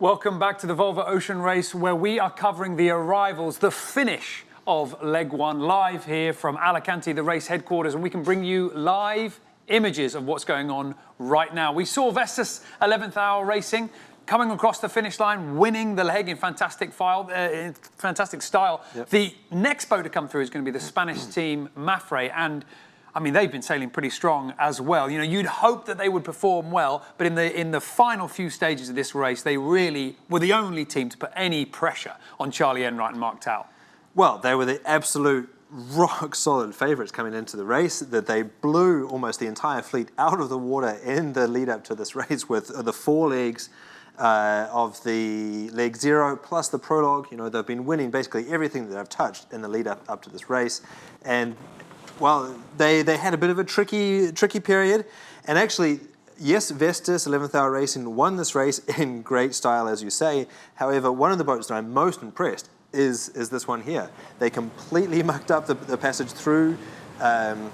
Welcome back to the Volvo Ocean Race, where we are covering the arrivals, the finish of Leg 1 live here from Alicante, the race headquarters, and we can bring you live images of what's going on right now. We saw Vestas 11th Hour Racing coming across the finish line, winning the leg in fantastic style. Yep. The next boat to come through is going to be the Spanish team MAPFRE, and I mean, they've been sailing pretty strong as well. You know, you'd hope that they would perform well, but in the final few stages of this race, they really were the only team to put any pressure on Charlie Enright and Mark Tao. Well, they were the absolute rock-solid favourites coming into the race, that they blew almost the entire fleet out of the water in the lead-up to this race with the 4 legs of the leg 0 plus the prologue. You know, they've been winning basically everything that they've touched in the lead-up to this race. And well, they had a bit of a tricky period, and actually, yes, Vestas 11th Hour Racing won this race in great style, as you say. However, one of the boats that I'm most impressed is this one here. They completely mucked up the passage through the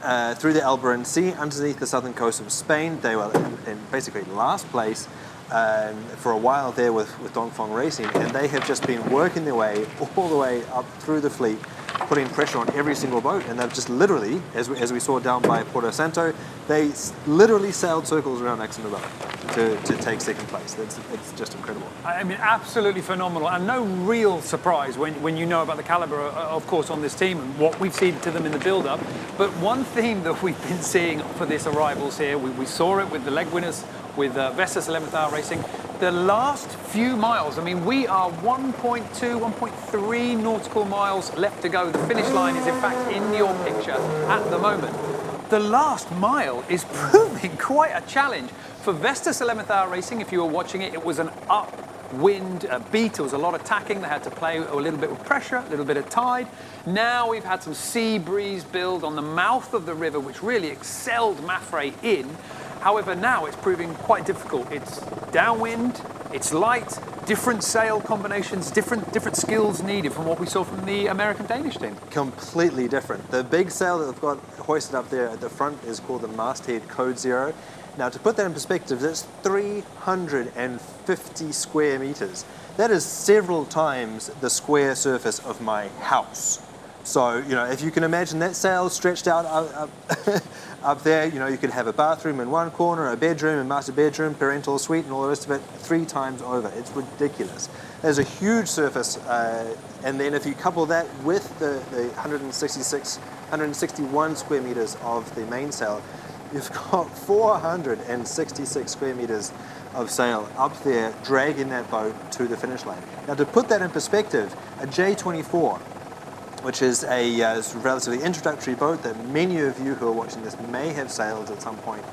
Alboran Sea underneath the southern coast of Spain. They were in basically last place for a while there with Dongfeng Racing, and they have just been working their way all the way up through the fleet, putting pressure on every single boat, and they've just literally, as we saw down by Porto Santo, they literally sailed circles around Axonobel to take second place. It's just incredible. I mean, absolutely phenomenal, and no real surprise when you know about the calibre, of course, on this team and what we've seen to them in the build-up. But one theme that we've been seeing for this arrivals here, we saw it with the leg winners, with Vestas 11th Hour Racing, the last few miles, I mean, we are 1.2, 1.3 nautical miles left to go. The finish line is, in fact, in your picture at the moment. The last mile is proving quite a challenge. For Vestas 11th Hour Racing, if you were watching it, it was an upwind beat. There was a lot of tacking. They had to play a little bit with pressure, a little bit of tide. Now we've had some sea breeze build on the mouth of the river, which really excelled MAPFRE in. However, now it's proving quite difficult. It's downwind, it's light, different sail combinations, different skills needed from what we saw from the American-Danish team. Completely different. The big sail that they've got hoisted up there at the front is called the masthead Code 0. Now, to put that in perspective, that's 350 square meters. That is several times the square surface of my house. So, you know, if you can imagine that sail stretched out up there, you know, you could have a bathroom in one corner, a bedroom, a master bedroom, parental suite, and all the rest of it 3 times over. It's ridiculous. There's a huge surface, and then if you couple that with the 161 square meters of the mainsail, you've got 466 square meters of sail up there, dragging that boat to the finish line. Now, to put that in perspective, a J24, which is a relatively introductory boat that many of you who are watching this may have sailed at some point.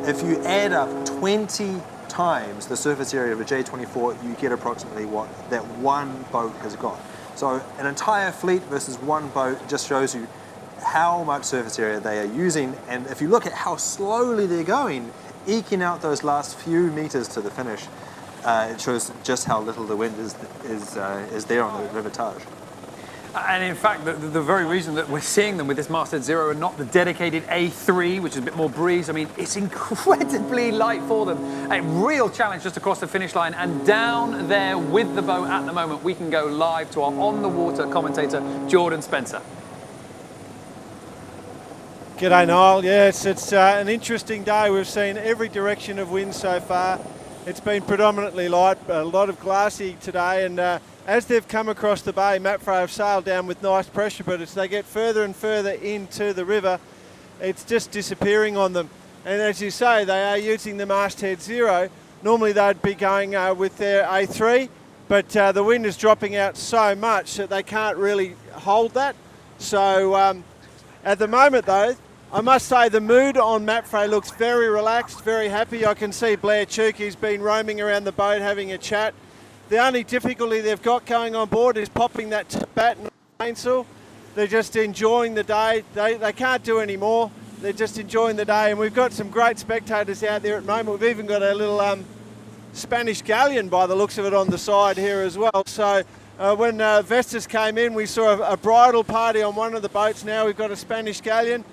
If you add up 20 times the surface area of a J24, you get approximately what that one boat has got. So an entire fleet versus one boat just shows you how much surface area they are using. And if you look at how slowly they're going, eking out those last few meters to the finish, it shows just how little the wind is there on the River Tage. And in fact, the very reason that we're seeing them with this masthead 0 and not the dedicated A3, which is a bit more breeze, I mean, it's incredibly light for them. A real challenge just across the finish line, and down there with the boat at the moment, we can go live to our on-the-water commentator, Jordan Spencer. G'day, Niall. Yes, it's an interesting day. We've seen every direction of wind so far. It's been predominantly light, a lot of glassy today, and as they've come across the bay, MAPFRE have sailed down with nice pressure, but as they get further and further into the river, it's just disappearing on them. And as you say, they are using the masthead 0. Normally they'd be going with their A3, but the wind is dropping out so much that they can't really hold that. So at the moment though, I must say the mood on MAPFRE looks very relaxed, very happy. I can see Blair Chukey's been roaming around the boat having a chat. The only difficulty they've got going on board is popping that batten on the mainsail. They're just enjoying the day. They can't do any more. They're just enjoying the day, and we've got some great spectators out there at the moment. We've even got a little Spanish galleon by the looks of it on the side here as well. So when Vestas came in, we saw a bridal party on one of the boats. Now we've got a Spanish galleon.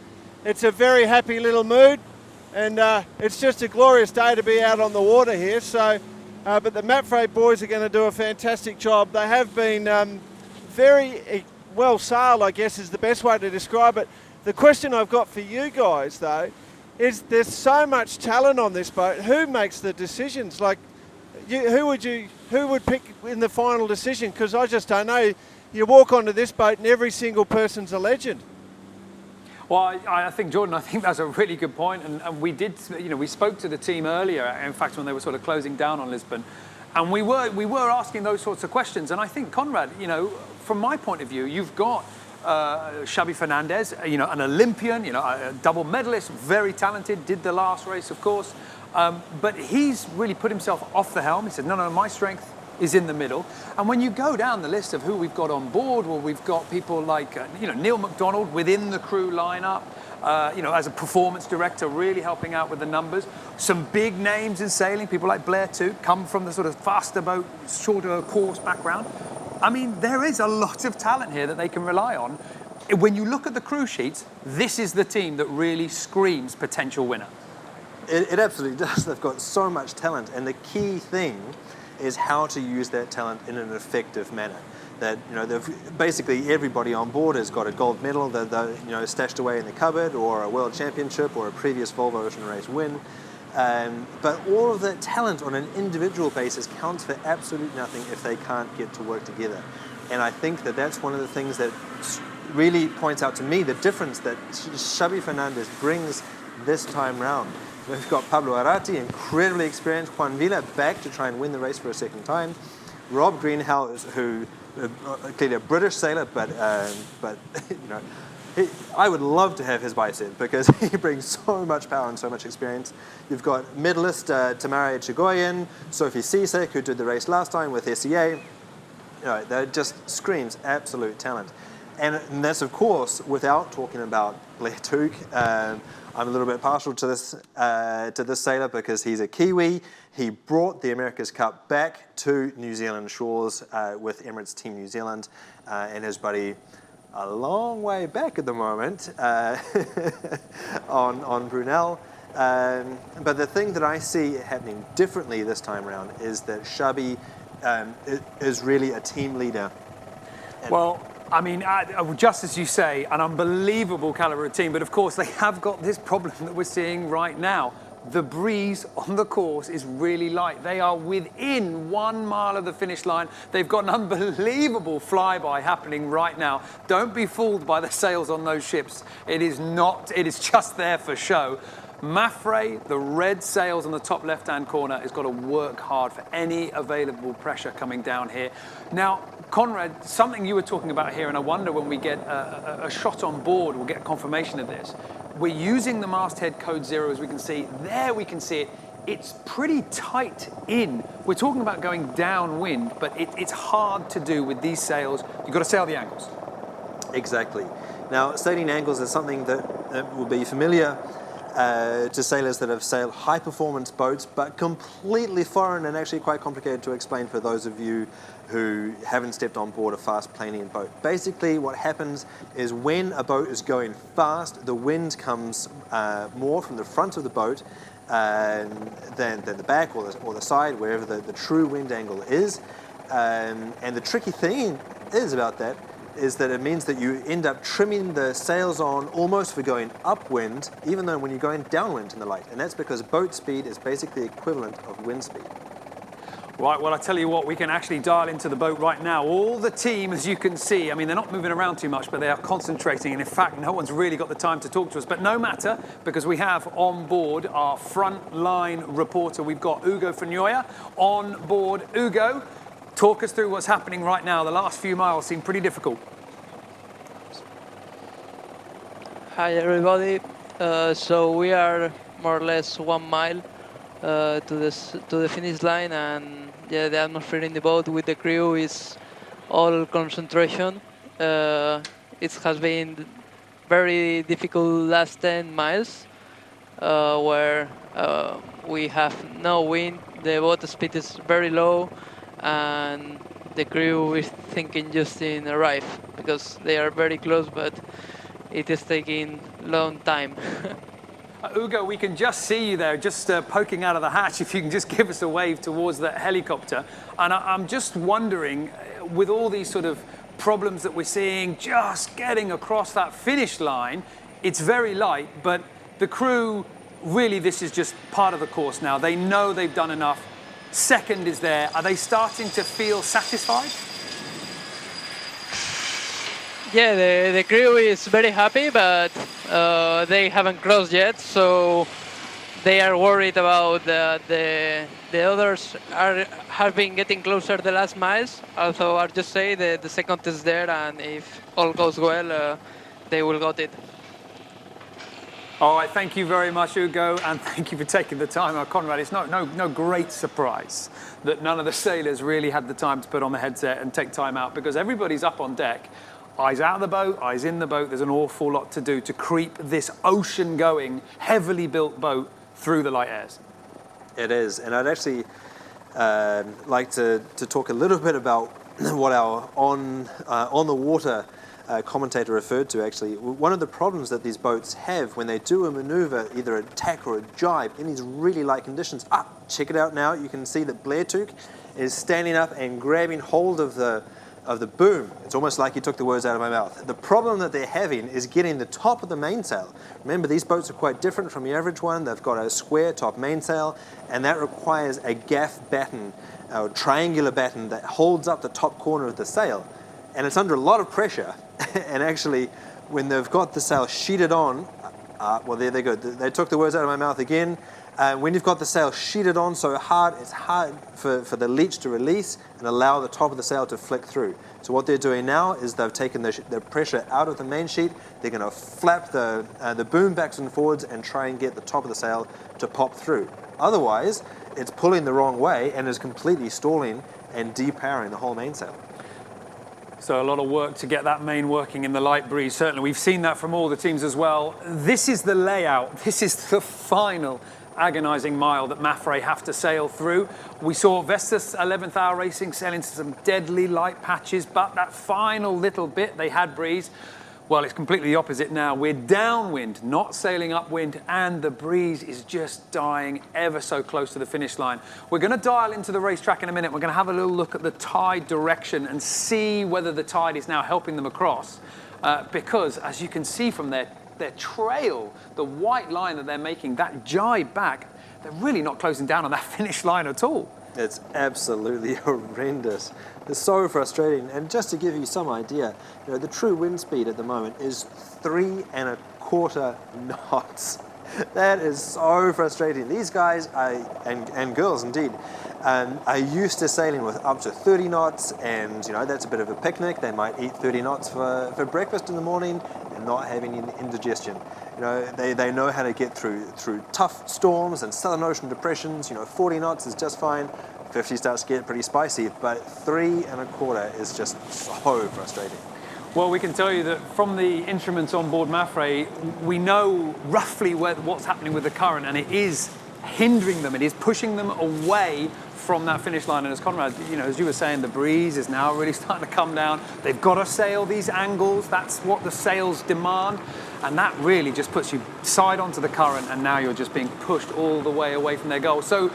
It's a very happy little mood, and it's just a glorious day to be out on the water here. So But the MAPFRE boys are going to do a fantastic job. They have been very well sailed, I guess is the best way to describe it. The question I've got for you guys, though, is there's so much talent on this boat. Who makes the decisions? Like, who would pick in the final decision? Because I just don't know. You walk onto this boat and every single person's a legend. Well, I think, Jordan, I think that's a really good point. And we did, we spoke to the team earlier, in fact, when they were sort of closing down on Lisbon. And we were asking those sorts of questions. And I think, Conrad, from my point of view, you've got Xavi Fernandez, an Olympian, a double medalist, very talented, did the last race, of course. But he's really put himself off the helm. He said, no, my strength is in the middle. And when you go down the list of who we've got on board, well, we've got people like, Neil McDonald within the crew lineup, as a performance director, really helping out with the numbers. Some big names in sailing, people like Blair Tuke, come from the sort of faster boat, shorter course background. I mean, there is a lot of talent here that they can rely on. When you look at the crew sheets, this is the team that really screams potential winner. It absolutely does. They've got so much talent, and the key thing is how to use that talent in an effective manner. That basically everybody on board has got a gold medal that they're stashed away in the cupboard, or a world championship, or a previous Volvo Ocean Race win. But all of that talent on an individual basis counts for absolutely nothing if they can't get to work together. And I think that that's one of the things that really points out to me the difference that Xavi Fernandez brings this time round. We've got Pablo Arati, incredibly experienced, Juan Villa back to try and win the race for a second time. Rob Greenhouse, who clearly a British sailor, but I would love to have his bicep because he brings so much power and so much experience. You've got medalist Tamara Echegoyen, Sophie Sisek, who did the race last time with SEA. That just screams absolute talent. And that's, of course, without talking about Blair Tuke. I'm a little bit partial to this sailor because he's a Kiwi. He brought the America's Cup back to New Zealand shores with Emirates Team New Zealand and his buddy a long way back at the moment on Brunel. But the thing that I see happening differently this time around is that Xavi is really a team leader. Well, I mean, just as you say, an unbelievable caliber of team, but of course they have got this problem that we're seeing right now. The breeze on the course is really light. They are within 1 mile of the finish line. They've got an unbelievable flyby happening right now. Don't be fooled by the sails on those ships. It is not, it is just there for show. MAPFRE, the red sails on the top left-hand corner, has got to work hard for any available pressure coming down here. Now, Conrad, something you were talking about here, and I wonder when we get a shot on board, we'll get confirmation of this. We're using the masthead code 0, as we can see. There we can see it. It's pretty tight in. We're talking about going downwind, but it's hard to do with these sails. You've got to sail the angles. Exactly. Now, sailing angles is something that will be familiar to sailors that have sailed high-performance boats, but completely foreign and actually quite complicated to explain for those of you who haven't stepped on board a fast Planian boat. Basically, what happens is when a boat is going fast, the wind comes more from the front of the boat than the back or the side, wherever the true wind angle is. And the tricky thing about that is that it means that you end up trimming the sails on almost for going upwind, even though when you're going downwind in the light. And that's because boat speed is basically equivalent of wind speed. Right, well, I tell you what, we can actually dial into the boat right now. All the team, as you can see, I mean, they're not moving around too much, but they are concentrating. And in fact, no one's really got the time to talk to us. But no matter, because we have on board our front-line reporter. We've got Hugo Fenoya on board. Hugo, talk us through what's happening right now. The last few miles seem pretty difficult. Hi, everybody. So we are more or less 1 mile to the finish line, and yeah, the atmosphere in the boat with the crew is all concentration. It has been very difficult last 10 miles, where we have no wind, the boat speed is very low, and the crew is thinking just in arrive because they are very close, but it is taking long time. Ugo, we can just see you there, just poking out of the hatch. If you can just give us a wave towards that helicopter. And I'm just wondering, with all these sort of problems that we're seeing, just getting across that finish line, it's very light, but the crew, really, this is just part of the course now. They know they've done enough. Second is there. Are they starting to feel satisfied? Yeah, the crew is very happy, but they haven't crossed yet, so they are worried about the others have been getting closer the last miles. Although I'll just say the second is there, and if all goes well, they will got it. All right, thank you very much, Ugo, and thank you for taking the time. Conrad, it's no great surprise that none of the sailors really had the time to put on the headset and take time out, because everybody's up on deck. Eyes out of the boat, eyes in the boat. There's an awful lot to do to creep this ocean-going, heavily built boat through the light airs. It is, and I'd actually like to talk a little bit about what our on the water commentator referred to. Actually, one of the problems that these boats have when they do a maneuver, either a tack or a jibe, in these really light conditions. Check it out now. You can see that Blairtook is standing up and grabbing hold of the boom. It's almost like he took the words out of my mouth. The problem that they're having is getting the top of the mainsail. Remember, these boats are quite different from the average one. They've got a square top mainsail, and that requires a gaff batten, or triangular batten, that holds up the top corner of the sail. And it's under a lot of pressure. And actually, when they've got the sail sheeted on, well, there they go. They took the words out of my mouth again. When you've got the sail sheeted on so hard, it's hard for the leech to release and allow the top of the sail to flick through. So what they're doing now is they've taken the pressure out of the main sheet. They're going to flap the boom backs and forwards and try and get the top of the sail to pop through. Otherwise, it's pulling the wrong way and is completely stalling and depowering the whole mainsail. So a lot of work to get that main working in the light breeze. Certainly, we've seen that from all the teams as well. This is the layout. This is the final agonizing mile that MAPFRE have to sail through. We saw Vestas 11th Hour Racing sail into some deadly light patches, but that final little bit, they had breeze. Well, it's completely the opposite now. We're downwind, not sailing upwind, and the breeze is just dying ever so close to the finish line. We're going to dial into the racetrack in a minute. We're going to have a little look at the tide direction and see whether the tide is now helping them across. Because, as you can see from their trail, the white line that they're making, that jibe back, they're really not closing down on that finish line at all. It's absolutely horrendous. It's so frustrating. And just to give you some idea, the true wind speed at the moment is 3¼ knots. That is so frustrating. These guys and girls indeed are used to sailing with up to 30 knots, and that's a bit of a picnic. They might eat 30 knots for breakfast in the morning and not having any indigestion. They know how to get through tough storms and Southern Ocean depressions. 40 knots is just fine. 50 starts to get pretty spicy, but 3¼ is just so frustrating. Well, we can tell you that from the instruments on board MAPFRE, we know roughly what's happening with the current, and it is hindering them. It is pushing them away from that finish line. And as Conrad, as you were saying, the breeze is now really starting to come down. They've got to sail these angles. That's what the sails demand. And that really just puts you side onto the current, and now you're just being pushed all the way away from their goal. So,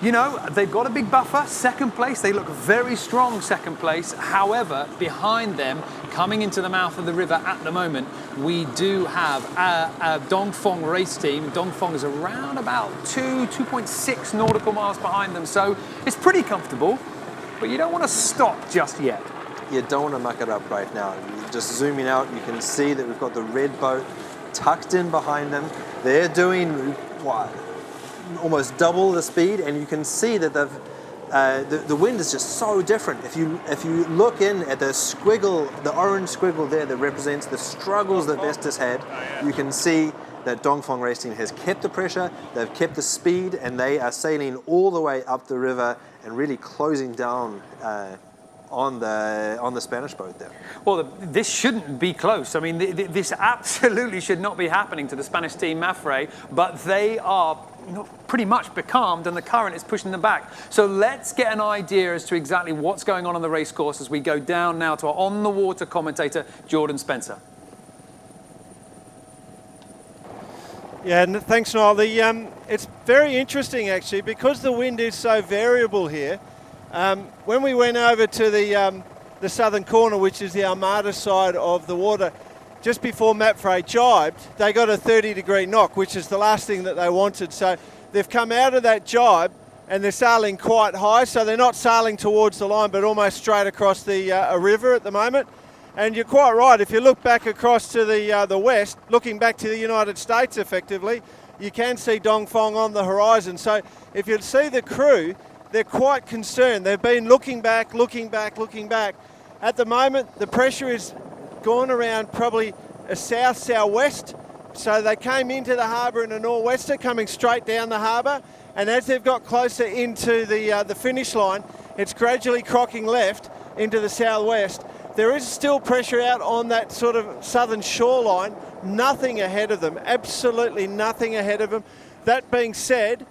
they've got a big buffer. Second place, they look very strong second place. However, behind them, coming into the mouth of the river at the moment, we do have a Dongfeng race team. Dongfeng is around about 2.6 nautical miles behind them. So it's pretty comfortable, but you don't want to stop just yet. You don't want to muck it up right now. Just zooming out, you can see that we've got the red boat tucked in behind them. They're doing almost double the speed, and you can see that the wind is just so different. If you look in at the squiggle, the orange squiggle there that represents the struggles that Vestas had, you can see that Dongfeng Racing has kept the pressure, they've kept the speed, and they are sailing all the way up the river and really closing down on the Spanish boat there. Well, this shouldn't be close. I mean, this absolutely should not be happening to the Spanish team MAPFRE, but they are pretty much becalmed, and the current is pushing them back. So let's get an idea as to exactly what's going on the race course as we go down now to our on-the-water commentator, Jordan Spencer. Yeah, thanks, Niall. It's very interesting actually because the wind is so variable here. When we went over to the southern corner, which is the Armada side of the water, just before MAPFRE jibed, they got a 30-degree knock, which is the last thing that they wanted. So they've come out of that jibe and they're sailing quite high, so they're not sailing towards the line but almost straight across a river at the moment. And you're quite right, if you look back across to the west, looking back to the United States effectively, you can see Dongfeng on the horizon. So if you see the crew, they're quite concerned. They've been looking back. At the moment, the pressure is gone around probably a south-southwest. So they came into the harbour in a nor'wester, coming straight down the harbour. And as they've got closer into the finish line, it's gradually crocking left into the southwest. There is still pressure out on that sort of southern shoreline, nothing ahead of them, absolutely nothing ahead of them. That being said,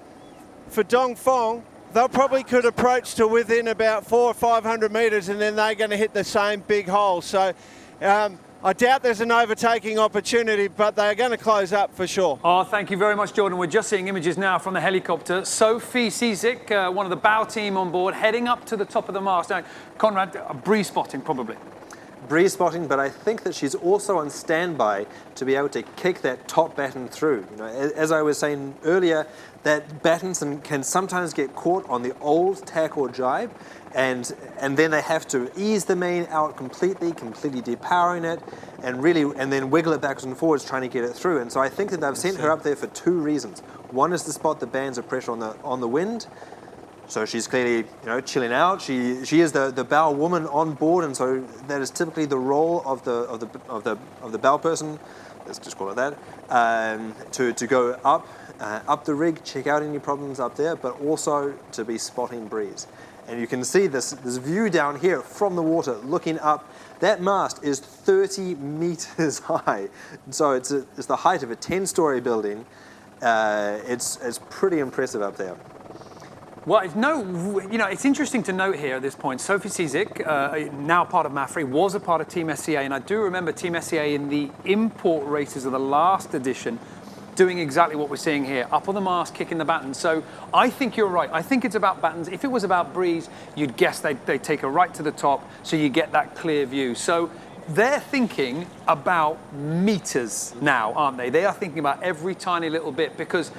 for Dongfeng, they probably could approach to within about 400 or 500 metres and then they're going to hit the same big hole. So I doubt there's an overtaking opportunity, but they're going to close up for sure. Oh, thank you very much, Jordan. We're just seeing images now from the helicopter. Sophie Cizik, one of the bow team on board, heading up to the top of the mast. Now, Conrad, breeze spotting probably. Breeze spotting, but I think that she's also on standby to be able to kick that top batten through. You know, as I was saying earlier, that battens can sometimes get caught on the old tack or jibe, and then they have to ease the main out completely depowering it, and then wiggle it backwards and forwards trying to get it through. And so I think that they've sent her up there for two reasons. One is to spot the bands of pressure on the wind. So she's clearly, chilling out. She is the bow woman on board, and so that is typically the role of the bow person. Let's just call it that. To go up the rig, check out any problems up there, but also to be spotting breeze. And you can see this view down here from the water, looking up. That mast is 30 meters high, so it's the height of a 10-story building. It's pretty impressive up there. Well, it's interesting to note here at this point, Sophie Cizik, now part of MAPFRE, was a part of Team SCA, and I do remember Team SCA in the import races of the last edition doing exactly what we're seeing here, up on the mast, kicking the batten. So I think you're right. I think it's about battens. If it was about breeze, you'd guess they'd take her right to the top, so you get that clear view. So they're thinking about meters now, aren't they? They are thinking about every tiny little bit because,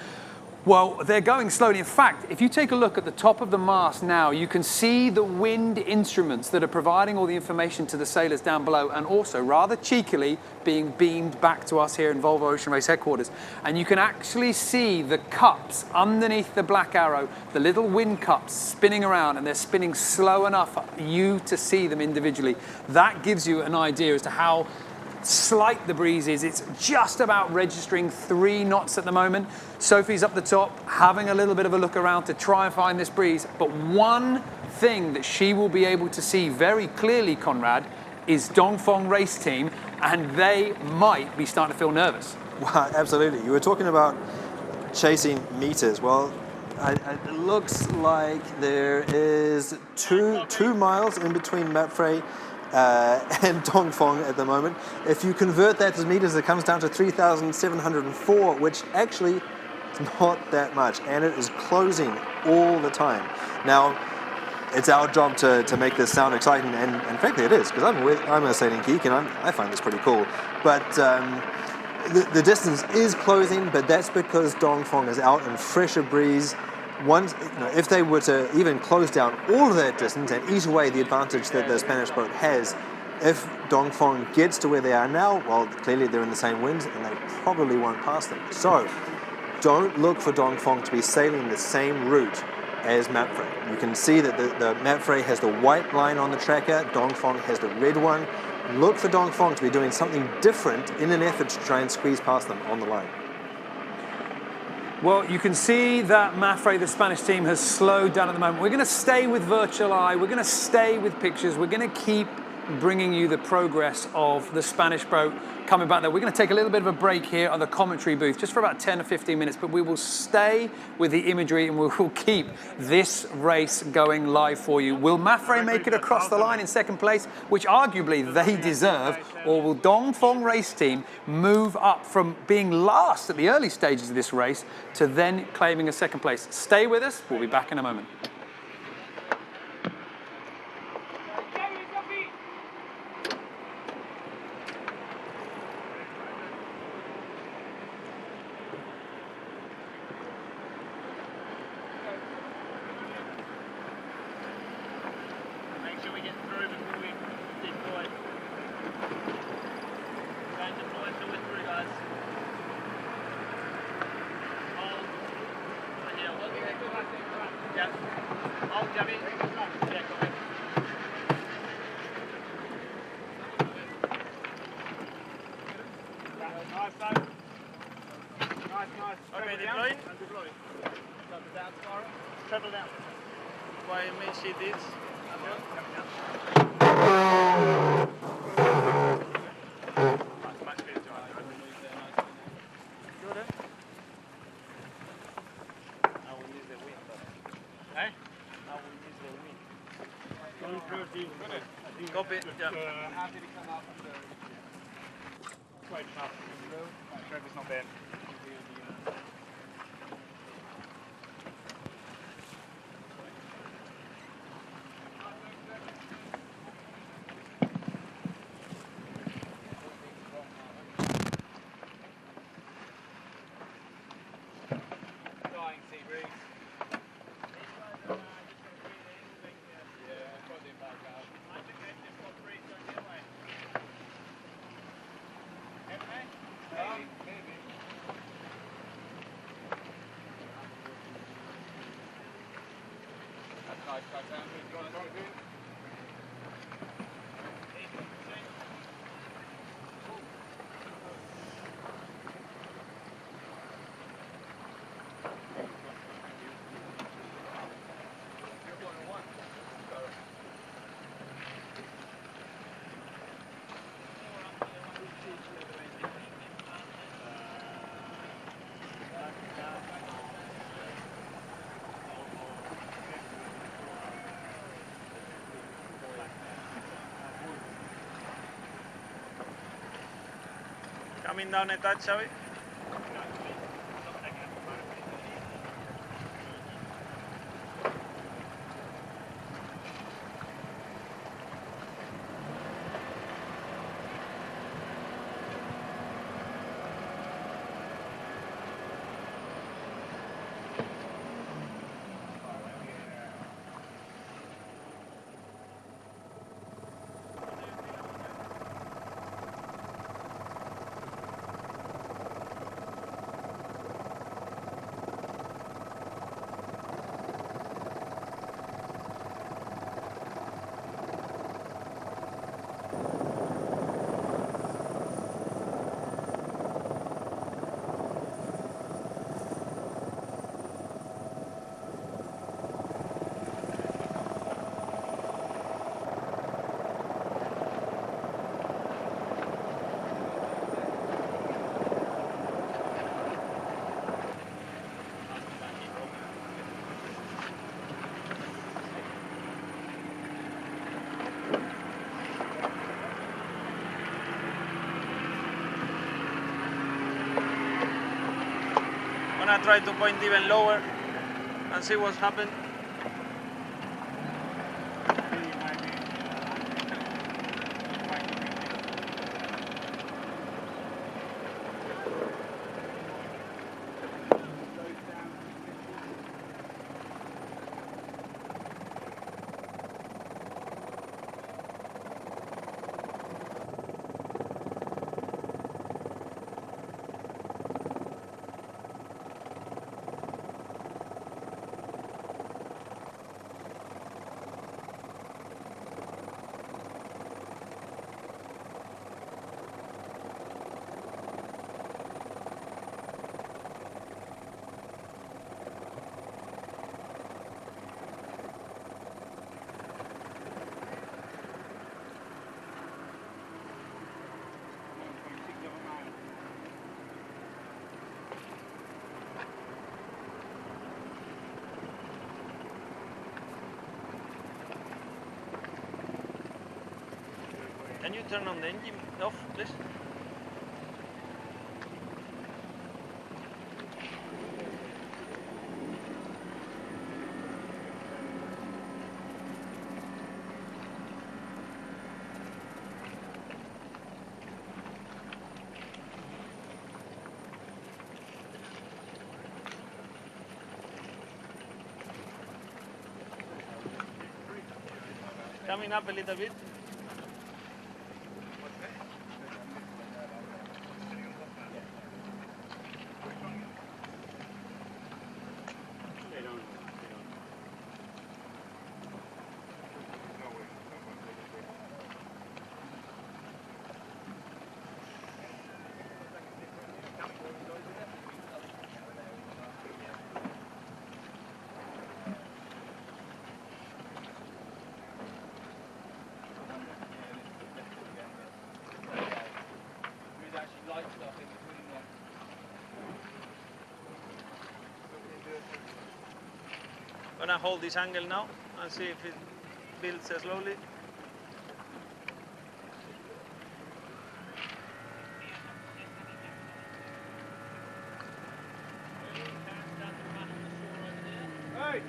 well, they're going slowly. In fact, if you take a look at the top of the mast now, you can see the wind instruments that are providing all the information to the sailors down below, and also, rather cheekily, being beamed back to us here in Volvo Ocean Race headquarters. And you can actually see the cups underneath the black arrow, the little wind cups spinning around, and they're spinning slow enough for you to see them individually. That gives you an idea as to how slight the breeze is. It's just about registering 3 knots at the moment. Sophie's up the top, having a little bit of a look around to try and find this breeze. But one thing that she will be able to see very clearly, Conrad, is Dongfeng Race Team, and they might be starting to feel nervous. Well, absolutely. You were talking about chasing meters. Well, it looks like there is two miles in between MAPFRE and Dongfeng at the moment. If you convert that to meters, it comes down to 3,704, which actually is not that much, and it is closing all the time. Now, it's our job to make this sound exciting, and frankly it is, because I'm a sailing geek and I find this pretty cool. But the distance is closing, but that's because Dongfeng is out in fresher breeze. If they were to even close down all of that distance and eat away the advantage that the Spanish boat has, if Dongfeng gets to where they are now, well, clearly they're in the same winds and they probably won't pass them. So don't look for Dongfeng to be sailing the same route as MAPFRE. You can see that the MAPFRE has the white line on the tracker, Dongfeng has the red one. Look for Dongfeng to be doing something different in an effort to try and squeeze past them on the line. Well, you can see that MAPFRE, the Spanish team, has slowed down at the moment. We're going to stay with virtual eye. We're going to stay with pictures. We're going to keep bringing you the progress of the Spanish boat coming back there. We're going to take a little bit of a break here on the commentary booth, just for about 10 or 15 minutes, but we will stay with the imagery and we will keep this race going live for you. Will MAPFRE make it across the line in second place, which arguably they deserve, or will Dongfeng Race Team move up from being last at the early stages of this race to then claiming a second place? Stay with us. We'll be back in a moment. Copy. Yeah. Happy to come up. Quite tough. Trevor's not bad. Dying sea breeze. Coming down a touch, Xavi. Gonna try to point even lower and see what's happened. Can you turn on the engine off, please? Coming up a little bit. Gonna hold this angle now and see if it builds slowly. Hey!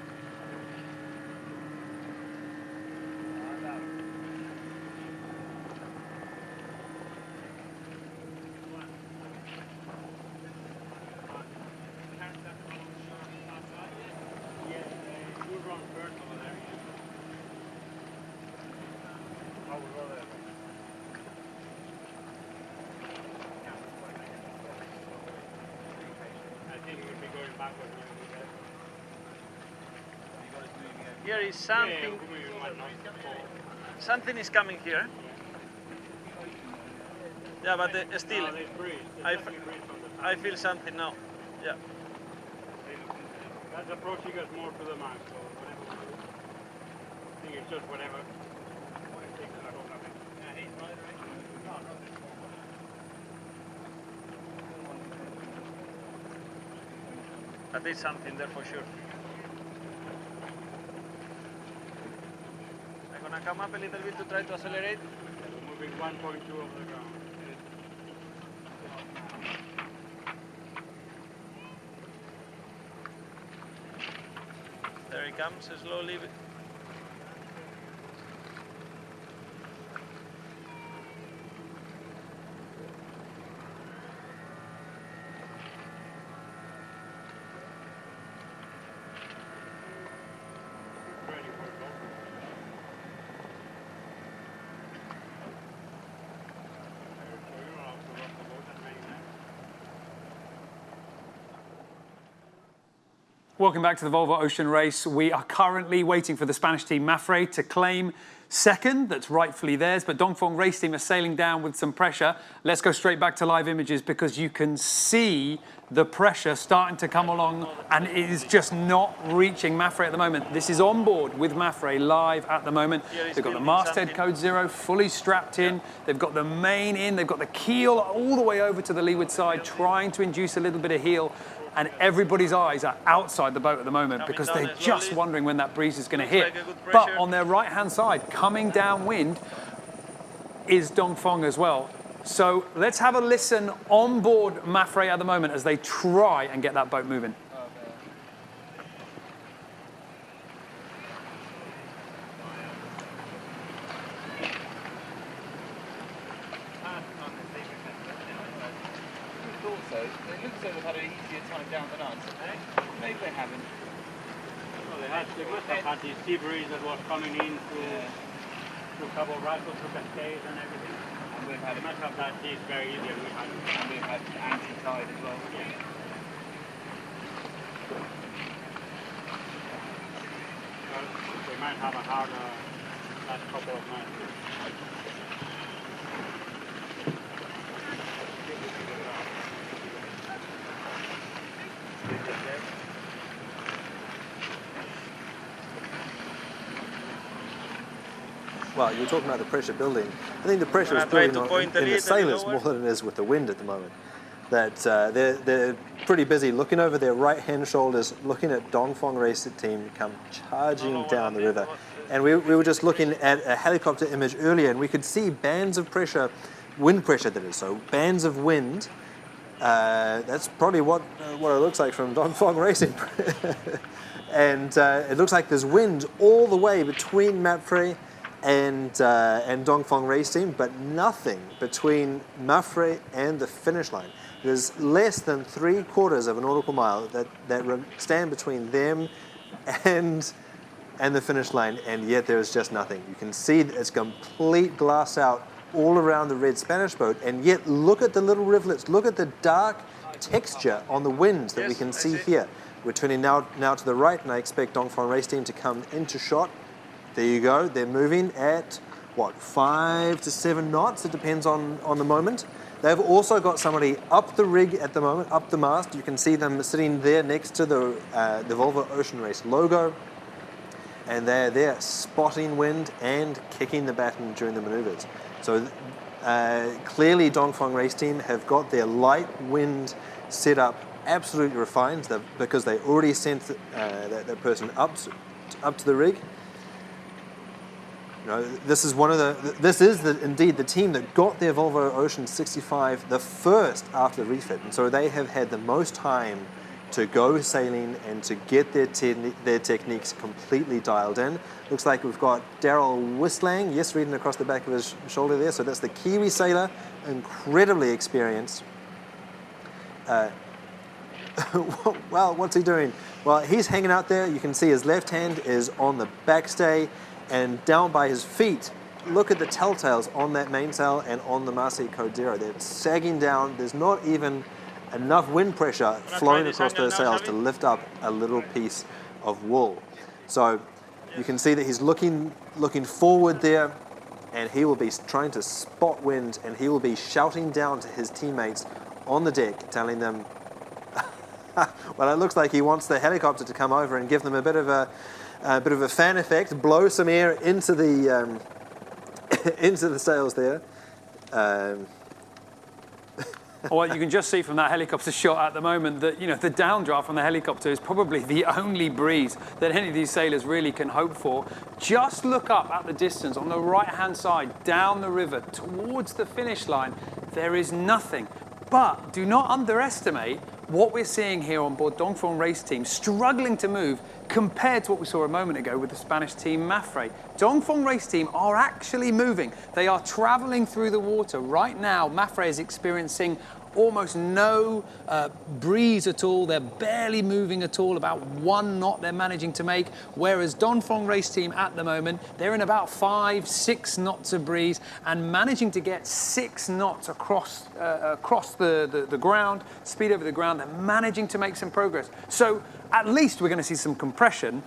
Here is something. Something is coming here. Yeah, but still, I feel something now. Yeah. That's approaching us more to the mark, so whatever. I think it's just whatever. But there's something there for sure. I'm gonna come up a little bit to try to accelerate. Moving 1.2 over the ground. There he comes slowly. Welcome back to the Volvo Ocean Race. We are currently waiting for the Spanish team MAPFRE to claim second. That's rightfully theirs, but Dongfeng Race team are sailing down with some pressure. Let's go straight back to live images because you can see the pressure starting to come along and it is just not reaching MAPFRE at the moment. This is on board with MAPFRE live at the moment. They've got the masthead code 0 fully strapped in. They've got the main in. They've got the keel all the way over to the leeward side, trying to induce a little bit of heel. And everybody's eyes are outside the boat at the moment because they're just wondering when that breeze is going to hit. But on their right-hand side, coming downwind, is Dongfeng as well. So let's have a listen on board MAPFRE at the moment as they try and get that boat moving. It looks like they've had an easier time down than us. Maybe they haven't. Well, they must have had the sea breeze that was coming in through Cabo Rato, through Cascades and everything. And we've had They must have that sea very easy and we had. and we've had anti-tide as well. Yeah. Well, they might have a harder last couple of months. Well, you were talking about the pressure building. I think the pressure is try building to on, point in a the little sailors lower. more than it is with the wind at the moment. That they're pretty busy looking over their right-hand shoulders, looking at Dongfeng Racing team come charging down the river. And we were just looking at a helicopter image earlier, and we could see bands of pressure, wind pressure that is, so bands of wind. That's probably what it looks like from Dongfeng Racing. And it looks like there's wind all the way between MAPFRE and Dongfeng Racing, but nothing between MAPFRE and the finish line. There's less than 3/4 of a nautical mile that stand between them and the finish line, and yet there is just nothing. You can see it's complete glass out all around the red Spanish boat, and yet look at the little rivulets, look at the dark texture on the winds that we can see here. We're turning now to the right, and I expect Dongfeng Race Team to come into shot. There you go, they're moving at, what, 5 to 7 knots? It depends on the moment. They've also got somebody up the rig at the moment, up the mast. You can see them sitting there next to the Volvo Ocean Race logo. And they're there spotting wind and kicking the baton during the maneuvers. So clearly Dongfeng Race Team have got their light wind set up absolutely refined because they already sent that person up to the rig. You know, this is indeed the team that got their Volvo Ocean 65 the first after the refit, and so they have had the most time to go sailing and to get their techniques completely dialed in. Looks like we've got Daryl Whistlang, yes, reading across the back of his shoulder there, so that's the Kiwi sailor, incredibly experienced. Well, what's he doing? Well, he's hanging out there. You can see his left hand is on the backstay, and down by his feet, look at the telltales on that mainsail and on the Marseille Code Zero. They're sagging down. There's not even enough wind pressure flowing across those sails to lift up a little piece of wool. So you can see that he's looking forward there, and he will be trying to spot wind, and he will be shouting down to his teammates on the deck, telling them, well, it looks like he wants the helicopter to come over and give them a bit of a fan effect, blow some air into the into the sails there. Well, you can just see from that helicopter shot at the moment that, you know, the downdraft from the helicopter is probably the only breeze that any of these sailors really can hope for. Just look up at the distance on the right-hand side, down the river, towards the finish line. There is nothing. But do not underestimate what we're seeing here on board Dongfeng Race Team, struggling to move compared to what we saw a moment ago with the Spanish team MAPFRE. Dongfeng Race Team are actually moving. They are traveling through the water. Right now, MAPFRE is experiencing almost no breeze at all. They're barely moving at all, about 1 knot they're managing to make, whereas Dongfeng Race Team at the moment, they're in about 5-6 knots of breeze and managing to get 6 knots across the ground, speed over the ground. They're managing to make some progress. So at least we're going to see some compression.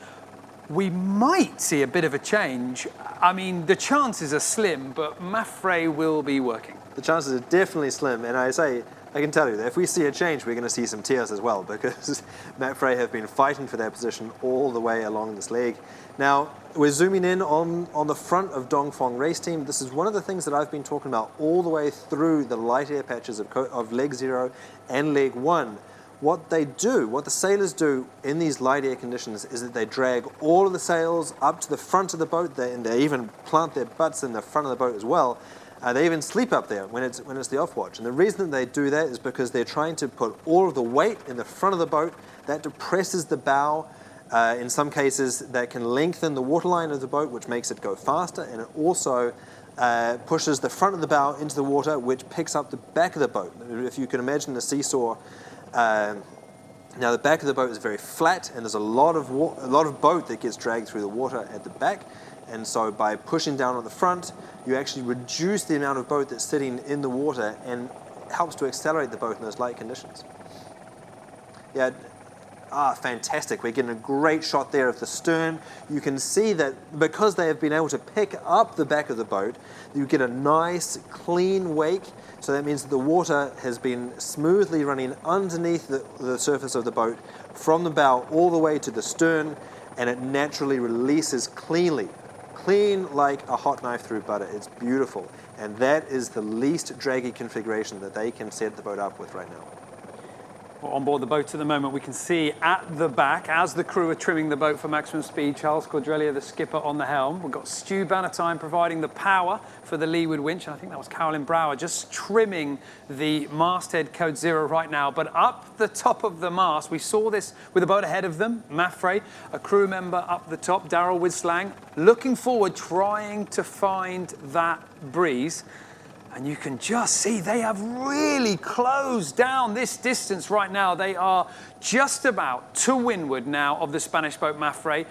We might see a bit of a change. I mean, the chances are slim, but MAPFRE will be working. The chances are definitely slim, and I can tell you that if we see a change, we're going to see some tears as well, because MAPFRE have been fighting for their position all the way along this leg. Now, we're zooming in on the front of Dongfeng Race Team. This is one of the things that I've been talking about all the way through the light air patches of leg 0 and leg 1. What the sailors do in these light air conditions is that they drag all of the sails up to the front of the boat, and they even plant their butts in the front of the boat as well. They even sleep up there when it's the off watch. And the reason that they do that is because they're trying to put all of the weight in the front of the boat. That depresses the bow. In some cases, that can lengthen the waterline of the boat, which makes it go faster, and it also pushes the front of the bow into the water, which picks up the back of the boat. If you can imagine a seesaw, now the back of the boat is very flat, and there's a lot of boat that gets dragged through the water at the back. And so by pushing down on the front, you actually reduce the amount of boat that's sitting in the water and helps to accelerate the boat in those light conditions. Yeah, fantastic. We're getting a great shot there of the stern. You can see that because they have been able to pick up the back of the boat, you get a nice clean wake. So that means that the water has been smoothly running underneath the surface of the boat from the bow all the way to the stern, and it naturally releases cleanly. Clean like a hot knife through butter. It's beautiful. And that is the least draggy configuration that they can set the boat up with right now. On board the boat at the moment, we can see at the back, as the crew are trimming the boat for maximum speed, Charles Cordrelia, the skipper, on the helm. We've got Stu Bannatyne providing the power for the leeward winch. And I think that was Carolyn Brower just trimming the masthead code 0 right now. But up the top of the mast, we saw this with the boat ahead of them, MAPFRE, a crew member up the top, Daryl Wislang, looking forward, trying to find that breeze. And you can just see they have really closed down this distance right now. They are just about to windward now of the Spanish boat MAPFRE.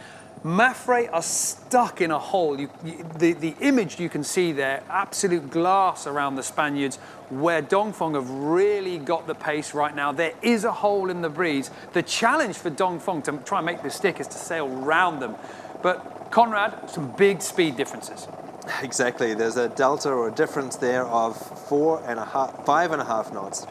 MAPFRE are stuck in a hole. The image you can see there, absolute glass around the Spaniards, where Dongfeng have really got the pace right now. There is a hole in the breeze. The challenge for Dongfeng to try and make this stick is to sail round them. But Conrad, some big speed differences. Exactly. There's a delta or a difference there of 5.5 knots.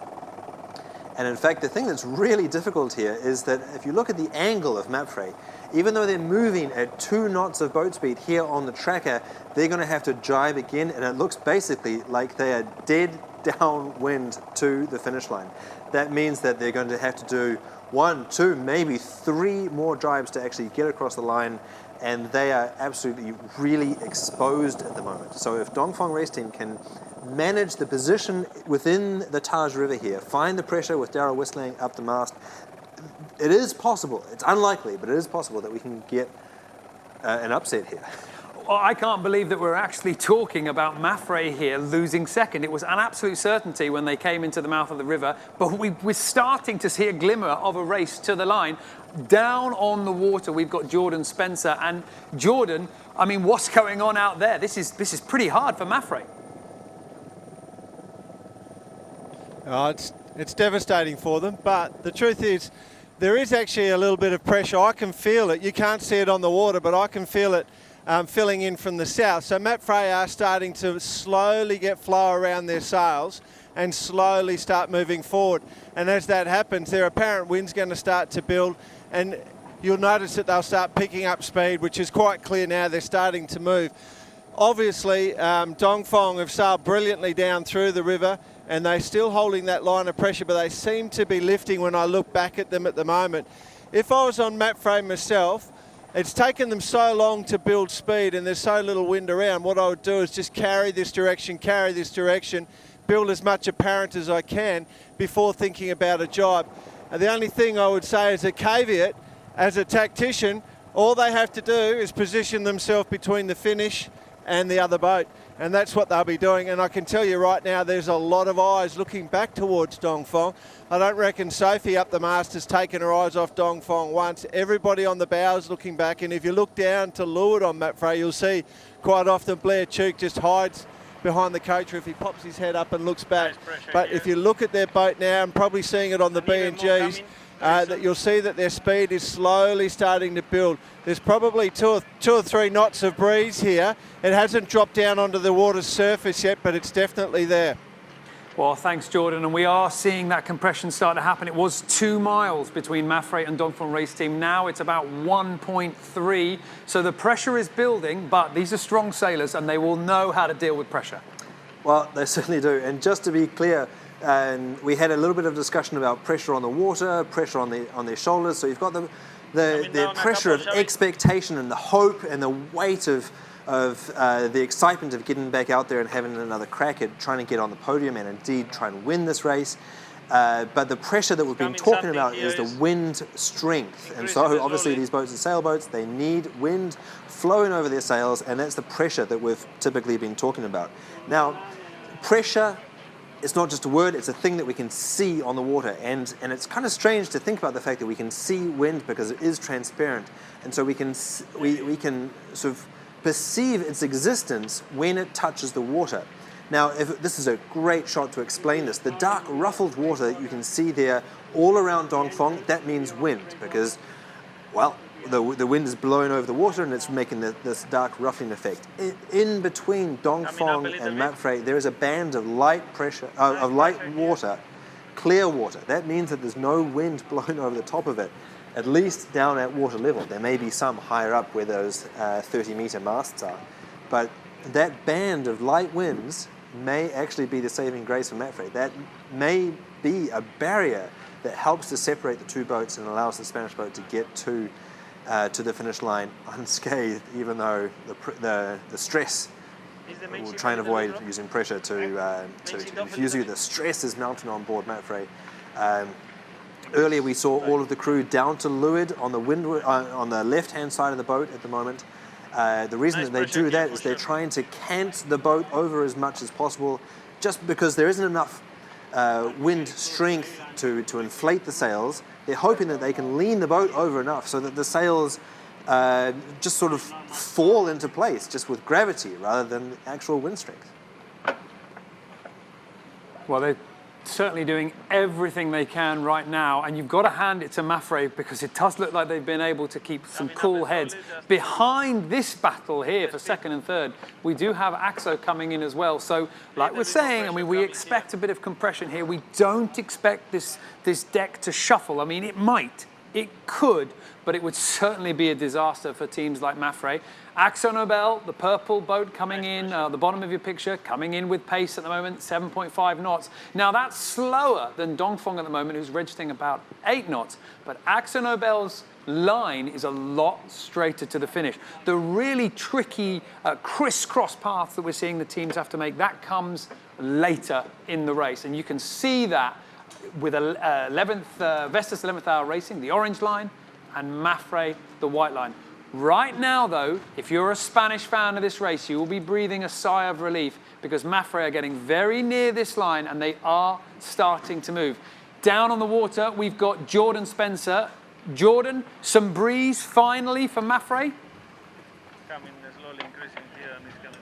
And in fact, the thing that's really difficult here is that if you look at the angle of MAPFRE, even though they're moving at 2 knots of boat speed here on the tracker, they're going to have to jibe again, and it looks basically like they are dead downwind to the finish line. That means that they're going to have to do 1, 2, maybe 3 more jibes to actually get across the line, and they are absolutely really exposed at the moment. So if Dongfeng Race Team can manage the position within the Taj River here, find the pressure with Daryl Wislang up the mast, it is possible, it's unlikely, but it is possible that we can get an upset here. Well, I can't believe that we're actually talking about MAPFRE here losing second. It was an absolute certainty when they came into the mouth of the river, but we're starting to see a glimmer of a race to the line. Down on the water, we've got Jordan Spencer. And Jordan, I mean, what's going on out there? This is pretty hard for MAPFRE. It's devastating for them, but the truth is there is actually a little bit of pressure. I can feel it. You can't see it on the water, but I can feel it filling in from the south. So MAPFRE are starting to slowly get flow around their sails and slowly start moving forward. And as that happens, their apparent wind's going to start to build, and you'll notice that they'll start picking up speed, which is quite clear now. They're starting to move. Obviously, Dongfeng have sailed brilliantly down through the river, and they're still holding that line of pressure, but they seem to be lifting when I look back at them at the moment. If I was on MAPFRE myself, it's taken them so long to build speed and there's so little wind around. What I would do is just carry this direction, build as much apparent as I can before thinking about a jibe. And the only thing I would say as a caveat, as a tactician, all they have to do is position themselves between the finish and the other boat. And that's what they'll be doing. And I can tell you right now, there's a lot of eyes looking back towards Dongfeng. I don't reckon Sophie up the mast has taken her eyes off Dongfeng once. Everybody on the bow is looking back. And if you look down to leeward on MAPFRE, you'll see quite often Blair Tuke just hides behind the coach, or if he pops his head up and looks back. But if you look at their boat now, I'm probably seeing it on the B&Gs, that you'll see that their speed is slowly starting to build. There's probably two or three knots of breeze here. It hasn't dropped down onto the water's surface yet, but it's definitely there. Well, thanks, Jordan. And we are seeing that compression start to happen. It was 2 miles between MAPFRE and Dongfeng Race Team. Now it's about 1.3. So the pressure is building, but these are strong sailors and they will know how to deal with pressure. Well, they certainly do. And just to be clear, we had a little bit of discussion about pressure on the water, pressure on their shoulders. So you've got the pressure of expectation and the hope and the weight of the excitement of getting back out there and having another crack at trying to get on the podium and indeed try and win this race. But the pressure that we've been talking about is the wind strength. And so obviously these boats are sailboats, they need wind flowing over their sails, and that's the pressure that we've typically been talking about. Now, pressure, it's not just a word, it's a thing that we can see on the water. And it's kind of strange to think about the fact that we can see wind because it is transparent. And so we can sort of perceive its existence when it touches the water. Now, this is a great shot to explain this. The dark ruffled water that you can see there all around Dongfeng, that means wind because, well, the wind is blowing over the water and it's making this dark ruffling effect. In between Dongfeng and MAPFRE, there is a band of light pressure, of light water, clear water. That means that there's no wind blowing over the top of it, at least down at water level. There may be some higher up where those 30-meter masts are, but that band of light winds may actually be the saving grace for MAPFRE. That may be a barrier that helps to separate the two boats and allows the Spanish boat to get to the finish line unscathed, even though the stress, we'll try and avoid using pressure to confuse you, the stress is mounted on board MAPFRE. Earlier we saw all of the crew down to leeward on the left-hand side of the boat at the moment. The reason that they do that is they're trying to cant the boat over as much as possible, just because there isn't enough wind strength to inflate the sails. They're hoping that they can lean the boat over enough so that the sails just sort of fall into place just with gravity rather than actual wind strength. Well, they're certainly doing everything they can right now, and you've got to hand it to MAPFRE because it does look like they've been able to keep some cool heads. Behind this battle here for second and third, we do have AXO coming in as well. So, like we're saying, I mean, we expect a bit of compression here. We don't expect this deck to shuffle. I mean, it might, it could, but it would certainly be a disaster for teams like MAPFRE. AXO Nobel, the purple boat coming in, the bottom of your picture, coming in with pace at the moment, 7.5 knots. Now that's slower than Dongfeng at the moment, who's registering about 8 knots. But AXO Nobel's line is a lot straighter to the finish. The really tricky crisscross path that we're seeing the teams have to make, that comes later in the race. And you can see that with Vestas 11th Hour Racing, the orange line, and MAPFRE, the white line. Right now, though, if you're a Spanish fan of this race, you will be breathing a sigh of relief because MAPFRE are getting very near this line and they are starting to move. Down on the water, we've got Jordan Spencer. Jordan, some breeze finally for MAPFRE? Coming slowly increasing here and it's coming.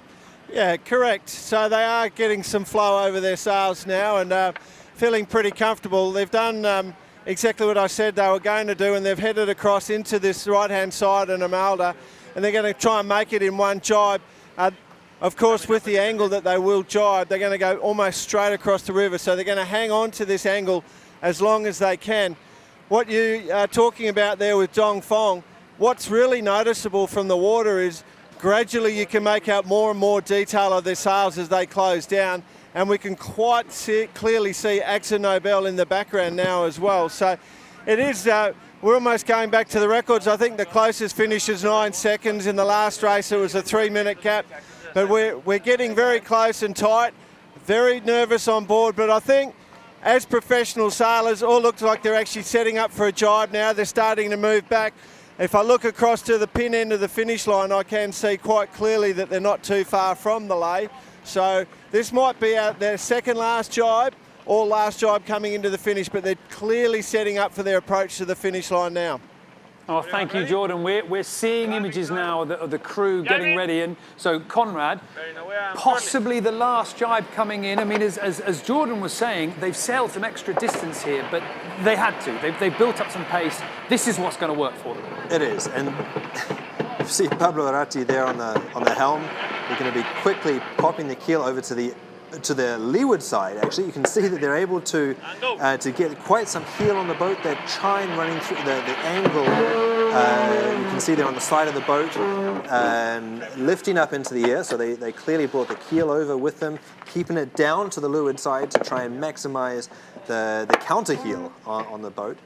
Yeah, correct. So they are getting some flow over their sails now and feeling pretty comfortable. They've done exactly what I said they were going to do, and they've headed across into this right-hand side in Amalda, and they're going to try and make it in one jibe. Of course, with the angle that they will jibe, they're going to go almost straight across the river, so they're going to hang on to this angle as long as they can. What you are talking about there with Dongfeng, what's really noticeable from the water is gradually you can make out more and more detail of their sails as they close down, and we can quite clearly see AXO Nobel in the background now as well. So it is, we're almost going back to the records. I think the closest finish is 9 seconds. In the last race, it was a 3-minute gap. But we're getting very close and tight, very nervous on board. But I think as professional sailors, all looks like they're actually setting up for a jibe now. They're starting to move back. If I look across to the pin end of the finish line, I can see quite clearly that they're not too far from the lay. So this might be their second last jibe or last jibe coming into the finish, but they're clearly setting up for their approach to the finish line now. Oh, thank you, Jordan. We're seeing images now of the crew getting ready. And so, Conrad, possibly the last jibe coming in. I mean, as Jordan was saying, they've sailed some extra distance here, but they had to. They've built up some pace. This is what's going to work for them. It is, and you see Pablo Arati there on the helm. They're going to be quickly popping the keel over to the leeward side. Actually, you can see that they're able to get quite some heel on the boat. That chine running through the angle. You can see they're on the side of the boat, lifting up into the air. So they clearly brought the keel over with them, keeping it down to the leeward side to try and maximize the counter heel on the boat.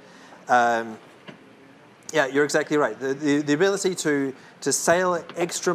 Yeah, you're exactly right. The ability to sail extra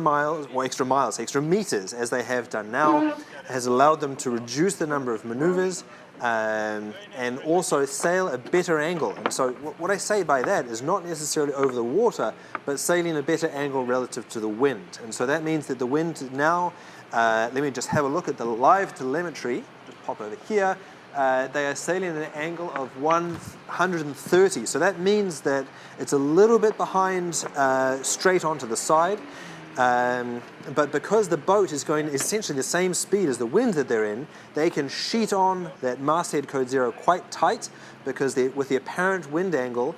meters, as they have done now, has allowed them to reduce the number of maneuvers and also sail a better angle. And so what I say by that is not necessarily over the water, but sailing a better angle relative to the wind. And so that means that the wind now, let me just have a look at the live telemetry, just pop over here. They are sailing at an angle of 130. So that means that it's a little bit behind straight onto the side. But because the boat is going essentially the same speed as the wind that they're in, they can sheet on that masthead code 0 quite tight because with the apparent wind angle,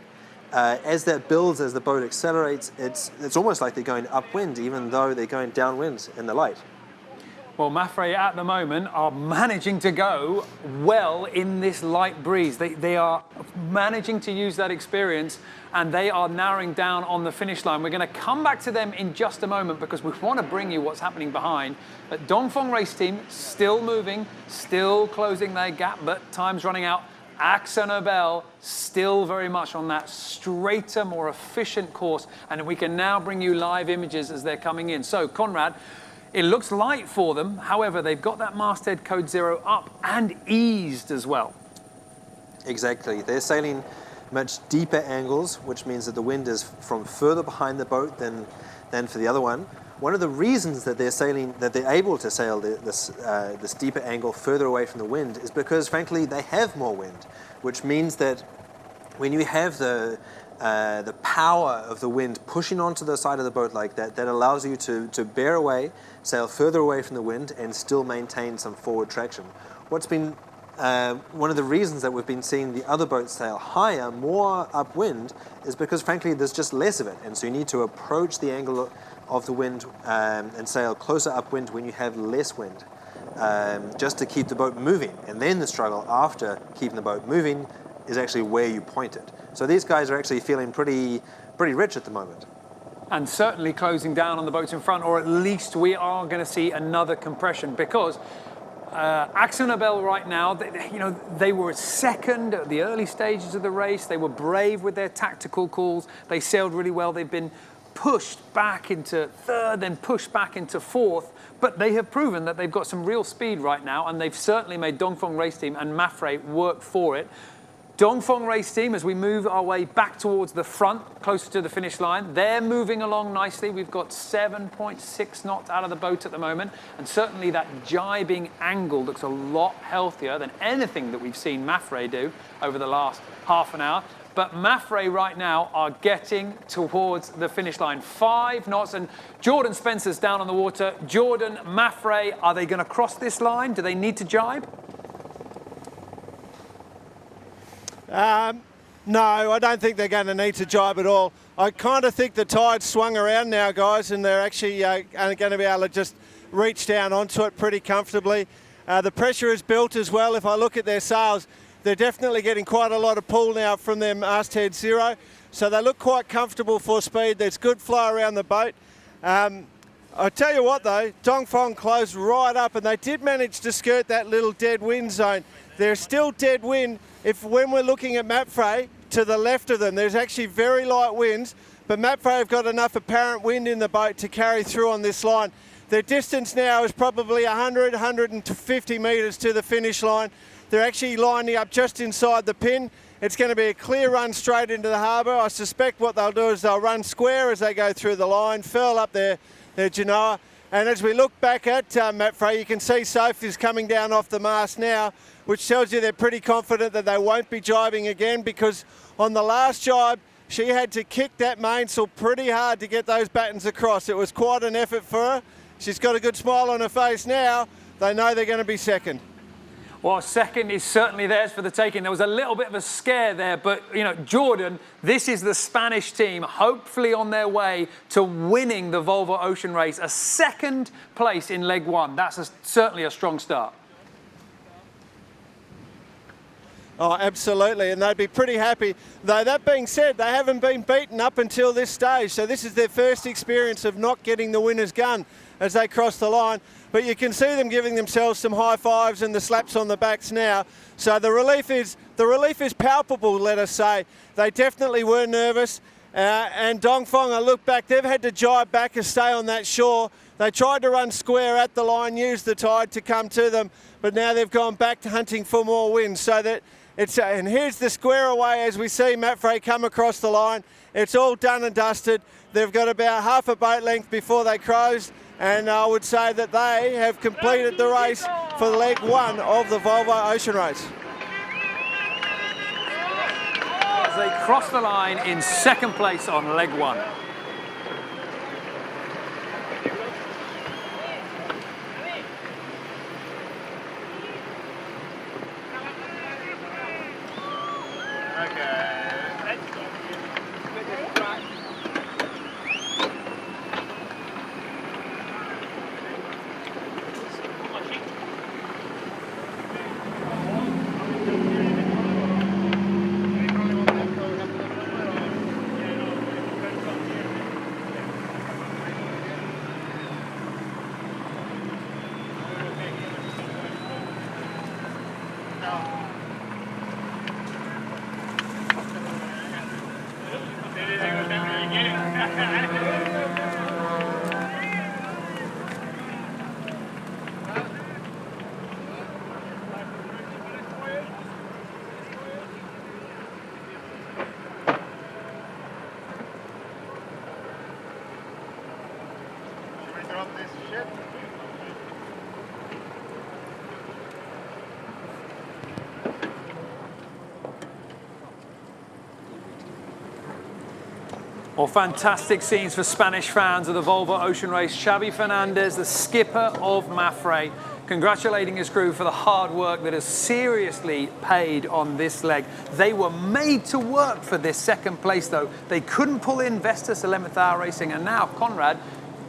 as that builds, as the boat accelerates, it's almost like they're going upwind even though they're going downwind in the light. Well, MAPFRE at the moment are managing to go well in this light breeze. They are managing to use that experience and they are narrowing down on the finish line. We're going to come back to them in just a moment because we want to bring you what's happening behind. But Dongfeng Race Team still moving, still closing their gap, but time's running out. AkzoNobel still very much on that straighter, more efficient course, and we can now bring you live images as they're coming in. So, Conrad, it looks light for them. However, they've got that masthead code 0 up and eased as well. Exactly. They're sailing much deeper angles, which means that the wind is from further behind the boat than for the other one. One of the reasons that they're able to sail this deeper angle further away from the wind is because, frankly, they have more wind, which means that when you have the power of the wind pushing onto the side of the boat like that, that allows you to bear away, sail further away from the wind, and still maintain some forward traction. What's been one of the reasons that we've been seeing the other boats sail higher, more upwind, is because, frankly, there's just less of it, and so you need to approach the angle of the wind and sail closer upwind when you have less wind, just to keep the boat moving. And then the struggle after keeping the boat moving is actually where you point it. So these guys are actually feeling pretty rich at the moment. And certainly closing down on the boats in front, or at least we are going to see another compression, because AkzoNobel right now, they were second at the early stages of the race. They were brave with their tactical calls. They sailed really well. They've been pushed back into third, then pushed back into fourth, but they have proven that they've got some real speed right now, and they've certainly made Dongfeng Race Team and MAPFRE work for it. Dongfeng Race Team, as we move our way back towards the front, closer to the finish line, they're moving along nicely. We've got 7.6 knots out of the boat at the moment, and certainly that jibing angle looks a lot healthier than anything that we've seen MAPFRE do over the last half an hour. But MAPFRE right now are getting towards the finish line. 5 knots, and Jordan Spencer's down on the water. Jordan, MAPFRE, are they going to cross this line? Do they need to jibe? No, I don't think they're going to need to jibe at all. I kind of think the tide's swung around now, guys, and they're actually going to be able to just reach down onto it pretty comfortably. The pressure is built as well. If I look at their sails, they're definitely getting quite a lot of pull now from their masthead 0, so they look quite comfortable for speed. There's good flow around the boat. I tell you what though, Dongfeng closed right up, and they did manage to skirt that little dead wind zone. There's still dead wind when we're looking at MAPFRE to the left of them. There's actually very light winds, but MAPFRE have got enough apparent wind in the boat to carry through on this line. Their distance now is probably 100, 150 metres to the finish line. They're actually lining up just inside the pin. It's going to be a clear run straight into the harbour. I suspect what they'll do is they'll run square as they go through the line, furl up their genoa. And as we look back at MAPFRE, you can see Sophie's coming down off the mast now, which tells you they're pretty confident that they won't be jibing again, because on the last jibe, she had to kick that mainsail pretty hard to get those battens across. It was quite an effort for her. She's got a good smile on her face now. They know they're going to be second. Well, second is certainly theirs for the taking. There was a little bit of a scare there, but, Jordan, this is the Spanish team, hopefully on their way to winning the Volvo Ocean Race. A second place in leg 1. That's certainly a strong start. Oh, absolutely, and they'd be pretty happy. Though that being said, they haven't been beaten up until this stage, so this is their first experience of not getting the winner's gun as they cross the line. But you can see them giving themselves some high fives and the slaps on the backs now. So the relief is palpable, let us say. They definitely were nervous. And Dongfeng, I look back, they've had to jibe back and stay on that shore. They tried to run square at the line, use the tide to come to them, but now they've gone back to hunting for more wind. So that and here's the square away as we see MAPFRE come across the line. It's all done and dusted. They've got about half a boat length before they close, and I would say that they have completed the race for leg 1 of the Volvo Ocean Race. As they cross the line in second place on leg 1. Well, fantastic scenes for Spanish fans of the Volvo Ocean Race. Xavi Fernandez, the skipper of MAPFRE, congratulating his crew for the hard work that has seriously paid on this leg. They were made to work for this second place, though. They couldn't pull in Vestas 11th Hour Racing, and now, Conrad,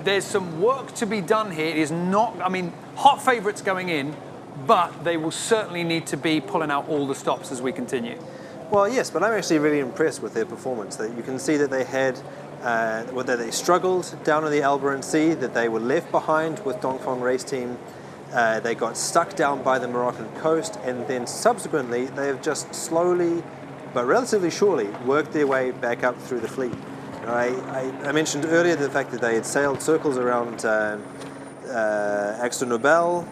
there's some work to be done here. It is not, I mean, hot favourites going in, but they will certainly need to be pulling out all the stops as we continue. Well, yes, but I'm actually really impressed with their performance. That you can see that they had, that they struggled down in the Albaran Sea, that they were left behind with Dongfeng Race Team. They got stuck down by the Moroccan coast, and then subsequently they have just slowly, but relatively surely, worked their way back up through the fleet. I mentioned earlier the fact that they had sailed circles around Axternobel,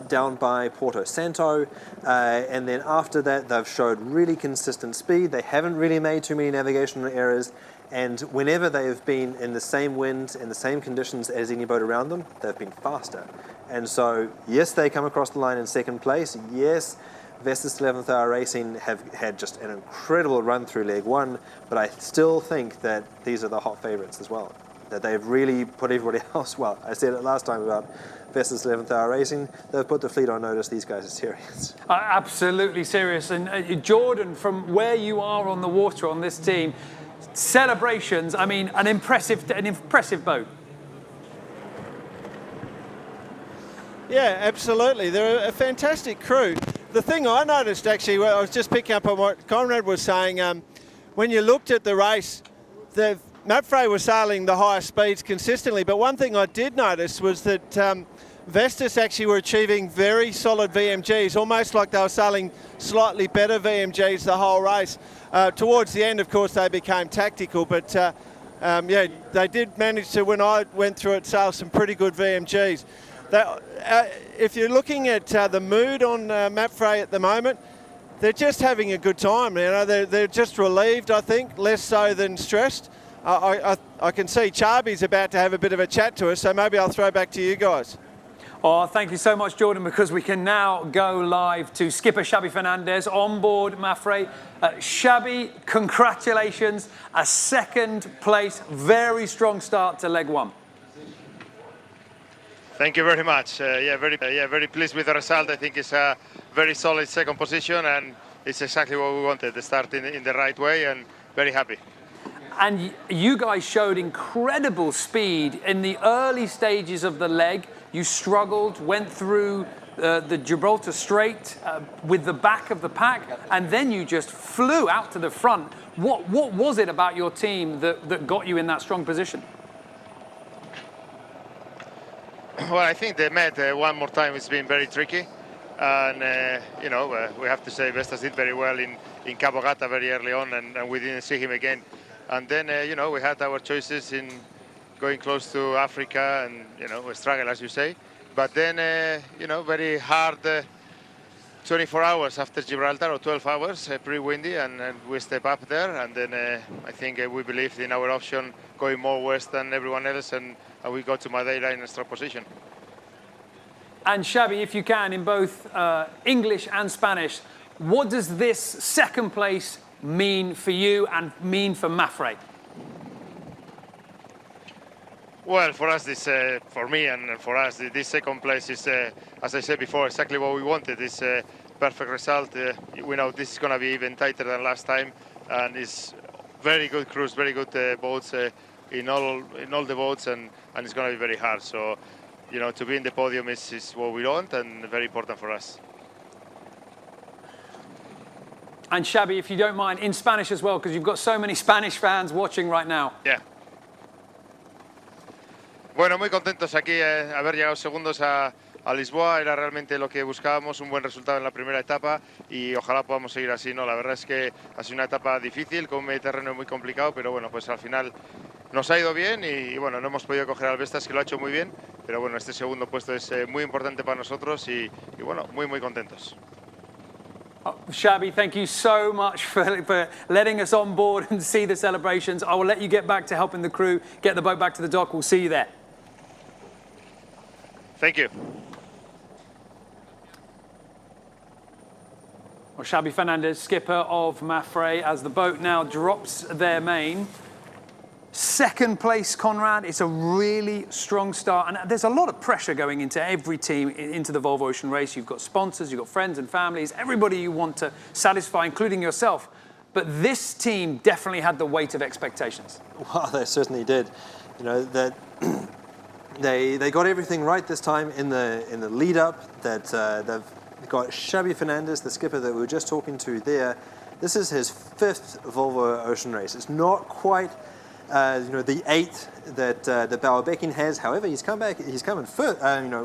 down by Porto Santo, and then after that they've showed really consistent speed. They haven't really made too many navigational errors, and whenever they have been in the same wind and the same conditions as any boat around them, they've been faster. And so, yes, they come across the line in second place. Yes, Vestas 11th Hour Racing have had just an incredible run through leg one, but I still think that these are the hot favourites as well. That they've really put everybody else, well, I said it last time about Vestas 11th Hour Racing, they've put the fleet on notice. These guys are serious. Absolutely serious. And Jordan, from where you are on the water on this team, celebrations, I mean, an impressive boat. Yeah, absolutely. They're a fantastic crew. The thing I noticed, actually, I was just picking up on what Conrad was saying, when you looked at the race, the MAPFRE was sailing the highest speeds consistently, but one thing I did notice was that Vestas actually were achieving very solid VMGs, almost like they were sailing slightly better VMGs the whole race. Towards the end, of course, they became tactical, but yeah, they did manage to, when I went through it, sail some pretty good VMGs. If you're looking at the mood on MAPFRE at the moment, they're just having a good time. You know, they're just relieved, I think, less so than stressed. I can see Chabi's about to have a bit of a chat to us, so maybe I'll throw back to you guys. Oh, thank you so much, Jordan, because we can now go live to skipper Xavi Fernandez on board MAPFRE. Xavi, congratulations, a second place, very strong start to leg one. Thank you very much. Very pleased with the result. I think it's a very solid second position, and it's exactly what we wanted, to start in the right way, and very happy. And you guys showed incredible speed in the early stages of the leg. You struggled, went through the Gibraltar Strait with the back of the pack, and then you just flew out to the front. What was it about your team that got you in that strong position? Well, I think they met one more time. It's been very tricky, and you know, we have to say Vestas did very well in Cabo Gata very early on, and we didn't see him again. And then you know, we had our choices in going close to Africa, and you know, we struggled, as you say. But then you know, very hard 24 hours after Gibraltar, or 12 hours, pretty windy, and we step up there. And then I think we believed in our option going more west than everyone else, and we got to Madeira in a strong position. And Xavi, if you can, in both English and Spanish, what does this second place mean for you and mean for MAPFRE? Well, for us, this, for me and for us, this second place is, as I said before, exactly what we wanted. It's a perfect result. We know this is going to be even tighter than last time, and it's very good cruise, very good boats in all the boats, and it's going to be very hard. So, you know, to be in the podium is what we want, and very important for us. And Xavi, if you don't mind, in Spanish as well, because you've got so many Spanish fans watching right now. Yeah. Bueno, muy contentos aquí haber llegado segundos a a Lisboa. Era realmente lo que buscábamos, un buen resultado en la primera etapa y ojalá podamos seguir así, ¿no? La verdad es que ha sido una etapa difícil, con un terreno muy complicado, pero bueno, pues al final nos ha ido bien y bueno, no hemos podido coger al Vestas, que lo ha hecho muy bien, pero bueno, este segundo puesto es muy importante para nosotros y bueno, muy contentos. Xabi, thank you so much for letting us on board and see the celebrations. I will let you get back to helping the crew get the boat back to the dock. We'll see you there. Thank you. Well, Xabi Fernandez, skipper of MAPFRE, as the boat now drops their main. Second place, Conrad. It's a really strong start. And there's a lot of pressure going into every team into the Volvo Ocean Race. You've got sponsors, you've got friends and families, everybody you want to satisfy, including yourself. But this team definitely had the weight of expectations. Well, they certainly did. You know, that they got everything right this time in the lead up. That they've got Xabi Fernandez, the skipper that we were just talking to there. This is his 5th Volvo Ocean Race. It's not quite the 8th that Bauer-Becking has. However, he's coming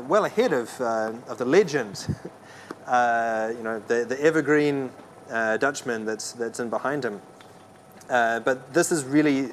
well ahead of the legend, the evergreen Dutchman that's in behind him. But this is really,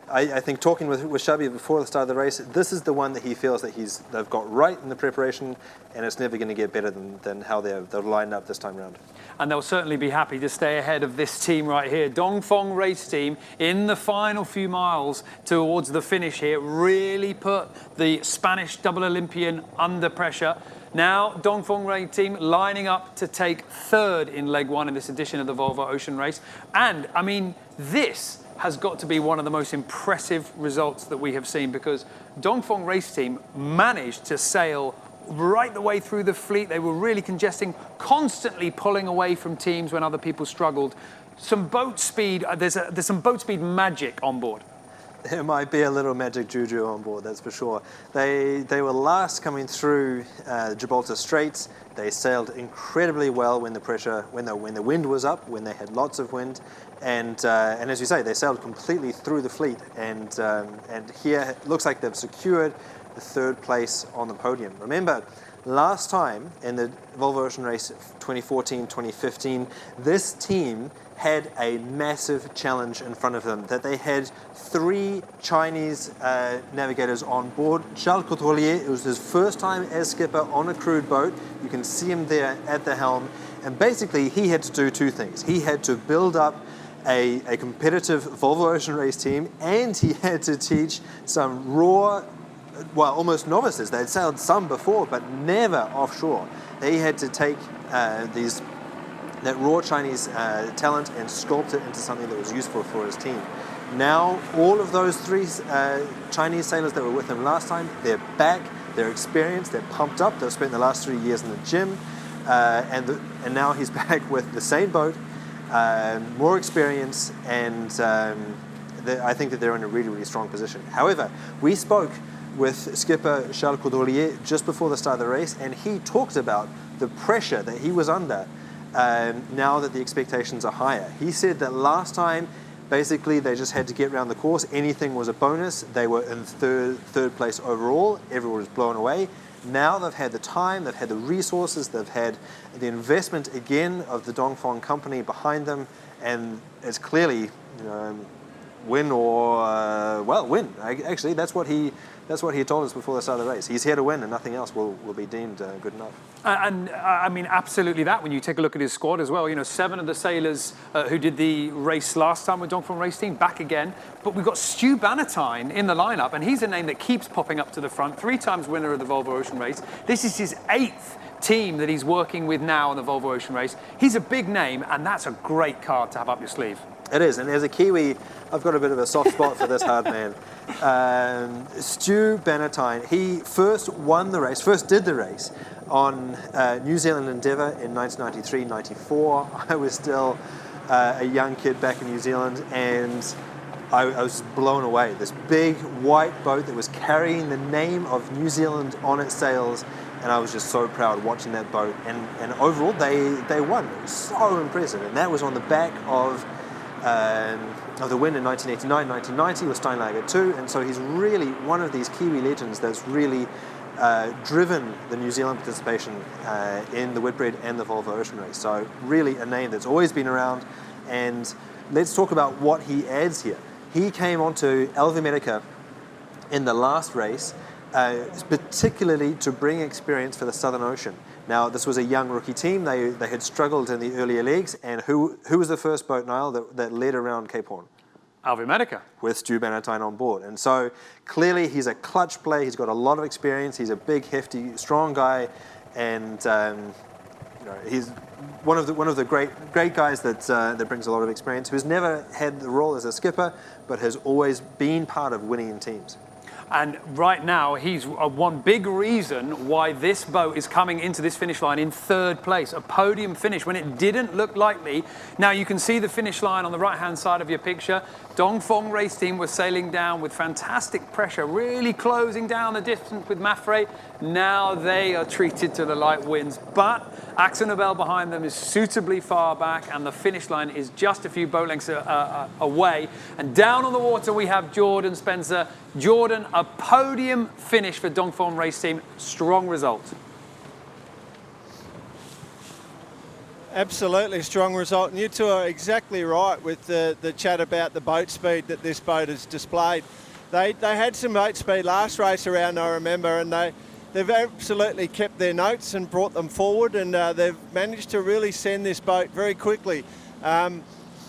I think, talking with Xabi before the start of the race, this is the one that he feels that they've got right in the preparation, and it's never going to get better than how they're lined up this time around. And they'll certainly be happy to stay ahead of this team right here. Dongfeng Race Team in the final few miles towards the finish here really put the Spanish double Olympian under pressure. Now Dongfeng Race Team lining up to take 3rd in leg 1 in this edition of the Volvo Ocean Race. And I mean, this has got to be one of the most impressive results that we have seen, because Dongfeng Race Team managed to sail right the way through the fleet. They were really congesting, constantly pulling away from teams when other people struggled. Some boat speed, there's some boat speed magic on board. There might be a little magic juju on board, that's for sure. They were last coming through Gibraltar Straits. They sailed incredibly well when the wind was up, when they had lots of wind, and as you say, they sailed completely through the fleet. And here it looks like they've secured the 3rd place on the podium. Remember, last time in the Volvo Ocean Race 2014-2015, this team had a massive challenge in front of them, that they had 3 Chinese navigators on board. Charles Couturier, it was his first time as skipper on a crewed boat. You can see him there at the helm. And basically, he had to do 2 things. He had to build up a competitive Volvo Ocean Race team, and he had to teach some raw, well, almost novices. They'd sailed some before, but never offshore. They had to take that raw Chinese talent and sculpt it into something that was useful for his team. Now, all of those 3 Chinese sailors that were with him last time, they're back, they're experienced, they're pumped up, they've spent the last 3 years in the gym, and now he's back with the same boat, more experience, and I think that they're in a really strong position. However, we spoke with skipper Charles Couturier just before the start of the race, and he talked about the pressure that he was under now that the expectations are higher. He said that last time, basically, they just had to get around the course. Anything was a bonus. They were in third place overall. Everyone was blown away. Now they've had the time, they've had the resources, they've had the investment again of the Dongfeng company behind them, and it's clearly win or win. Actually, that's what he told us before the start of the race. He's here to win, and nothing else will be deemed good enough. And I mean, absolutely that. When you take a look at his squad as well, 7 of the sailors who did the race last time with Dongfeng Race Team back again. But we've got Stu Bannatyne in the lineup, and he's a name that keeps popping up to the front. 3 times winner of the Volvo Ocean Race. This is his 8th team that he's working with now on the Volvo Ocean Race. He's a big name, and that's a great card to have up your sleeve. It is, and as a Kiwi, I've got a bit of a soft spot for this hard man. Stu Bannatyne, he first did the race on New Zealand Endeavour in 1993-94. I was still a young kid back in New Zealand, and I was blown away. This big white boat that was carrying the name of New Zealand on its sails, and I was just so proud watching that boat. And overall, they won. It was so impressive, and that was on the back of the win in 1989-1990 with Steinlager 2, and so he's really one of these Kiwi legends that's really driven the New Zealand participation in the Whitbread and the Volvo Ocean Race. So really a name that's always been around. And let's talk about what he adds here. He came onto Elva Medica in the last race, particularly to bring experience for the Southern Ocean. Now, this was a young rookie team. They had struggled in the earlier legs. And who was the first boat, Niall, that led around Cape Horn? Elva Medica. With Stu Bannatyne on board. And so clearly he's a clutch player. He's got a lot of experience. He's a big, hefty, strong guy. And he's one of the great guys that brings a lot of experience, who's never had the role as a skipper, but has always been part of winning teams. And right now, he's one big reason why this boat is coming into this finish line in third place, a podium finish when it didn't look likely. Now you can see the finish line on the right-hand side of your picture. Dongfeng Race Team was sailing down with fantastic pressure, really closing down the distance with MAPFRE. Now they are treated to the light winds, but Axel Nobel behind them is suitably far back, and the finish line is just a few boat lengths away. And down on the water we have Jordan Spencer. Jordan, a podium finish for Dongfeng Race Team. Strong result. Absolutely strong result, and you two are exactly right with the chat about the boat speed that this boat has displayed. They had some boat speed last race around, I remember, and they've absolutely kept their notes and brought them forward, and they've managed to really send this boat very quickly.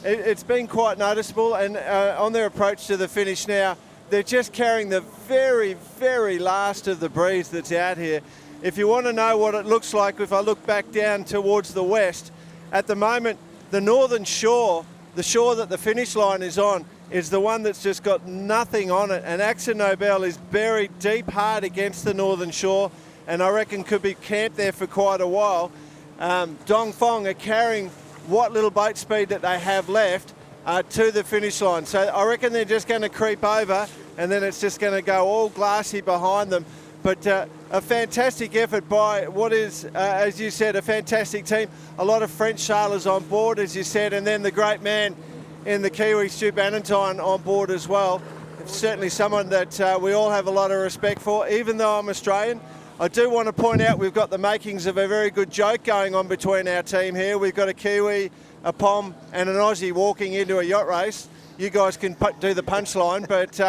It's been quite noticeable, and on their approach to the finish now, they're just carrying the very, very last of the breeze that's out here. If you want to know what it looks like, if I look back down towards the west, at the moment, the northern shore, the shore that the finish line is on, is the one that's just got nothing on it. And Axel Nobel is buried deep hard against the northern shore, and I reckon could be camped there for quite a while. Dongfeng are carrying what little boat speed that they have left to the finish line. So I reckon they're just going to creep over, and then it's just going to go all glassy behind them. But a fantastic effort by what is, as you said, a fantastic team. A lot of French sailors on board, as you said, and then the great man in the Kiwi, Stu Bannatyne, on board as well. It's certainly someone that we all have a lot of respect for, even though I'm Australian. I do want to point out we've got the makings of a very good joke going on between our team here. We've got a Kiwi, a Pom and an Aussie walking into a yacht race. You guys can do the punchline, but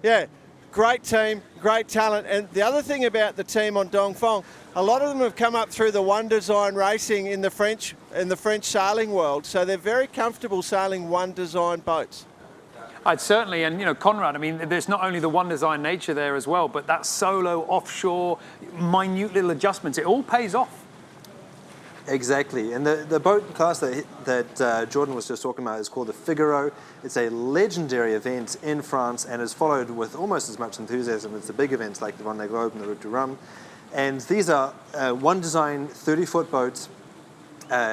yeah, great team, great talent. And the other thing about the team on Dongfeng, a lot of them have come up through the One Design racing in the French sailing world, so they're very comfortable sailing One Design boats. I'd certainly, and Conrad, I mean, there's not only the One Design nature there as well, but that solo, offshore, minute little adjustments, it all pays off. Exactly, and the boat class that Jordan was just talking about is called the Figaro. It's a legendary event in France and is followed with almost as much enthusiasm as the big events like the Vendée Globe and the Route du Rhum. And these are One Design 30-foot boats,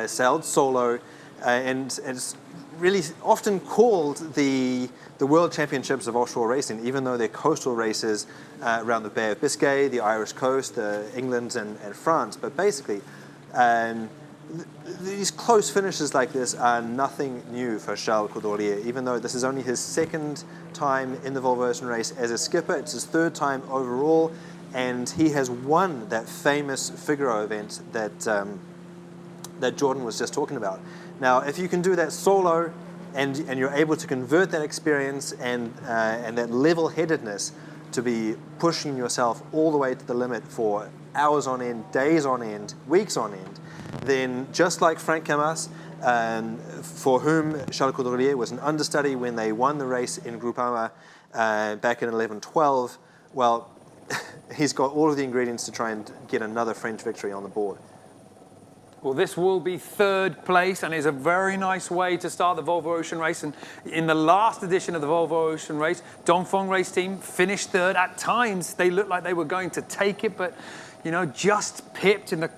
sailed solo, and it's really often called the World Championships of Offshore Racing, even though they're coastal races around the Bay of Biscay, the Irish coast, England and France. But basically, these close finishes like this are nothing new for Charles Coudrelier, even though this is only his second time in the Volvo Ocean Race as a skipper. It's his third time overall, and he has won that famous Figaro event that Jordan was just talking about. Now, if you can do that solo and you're able to convert that experience and that level-headedness to be pushing yourself all the way to the limit for hours on end, days on end, weeks on end, then just like Frank Camas, for whom Charles Coudrelier was an understudy when they won the race in Groupama back in 11-12, well, he's got all of the ingredients to try and get another French victory on the board. Well, this will be third place and is a very nice way to start the Volvo Ocean Race. And in the last edition of the Volvo Ocean Race, Dongfeng Race Team finished third. At times, they looked like they were going to take it, but, just pipped in the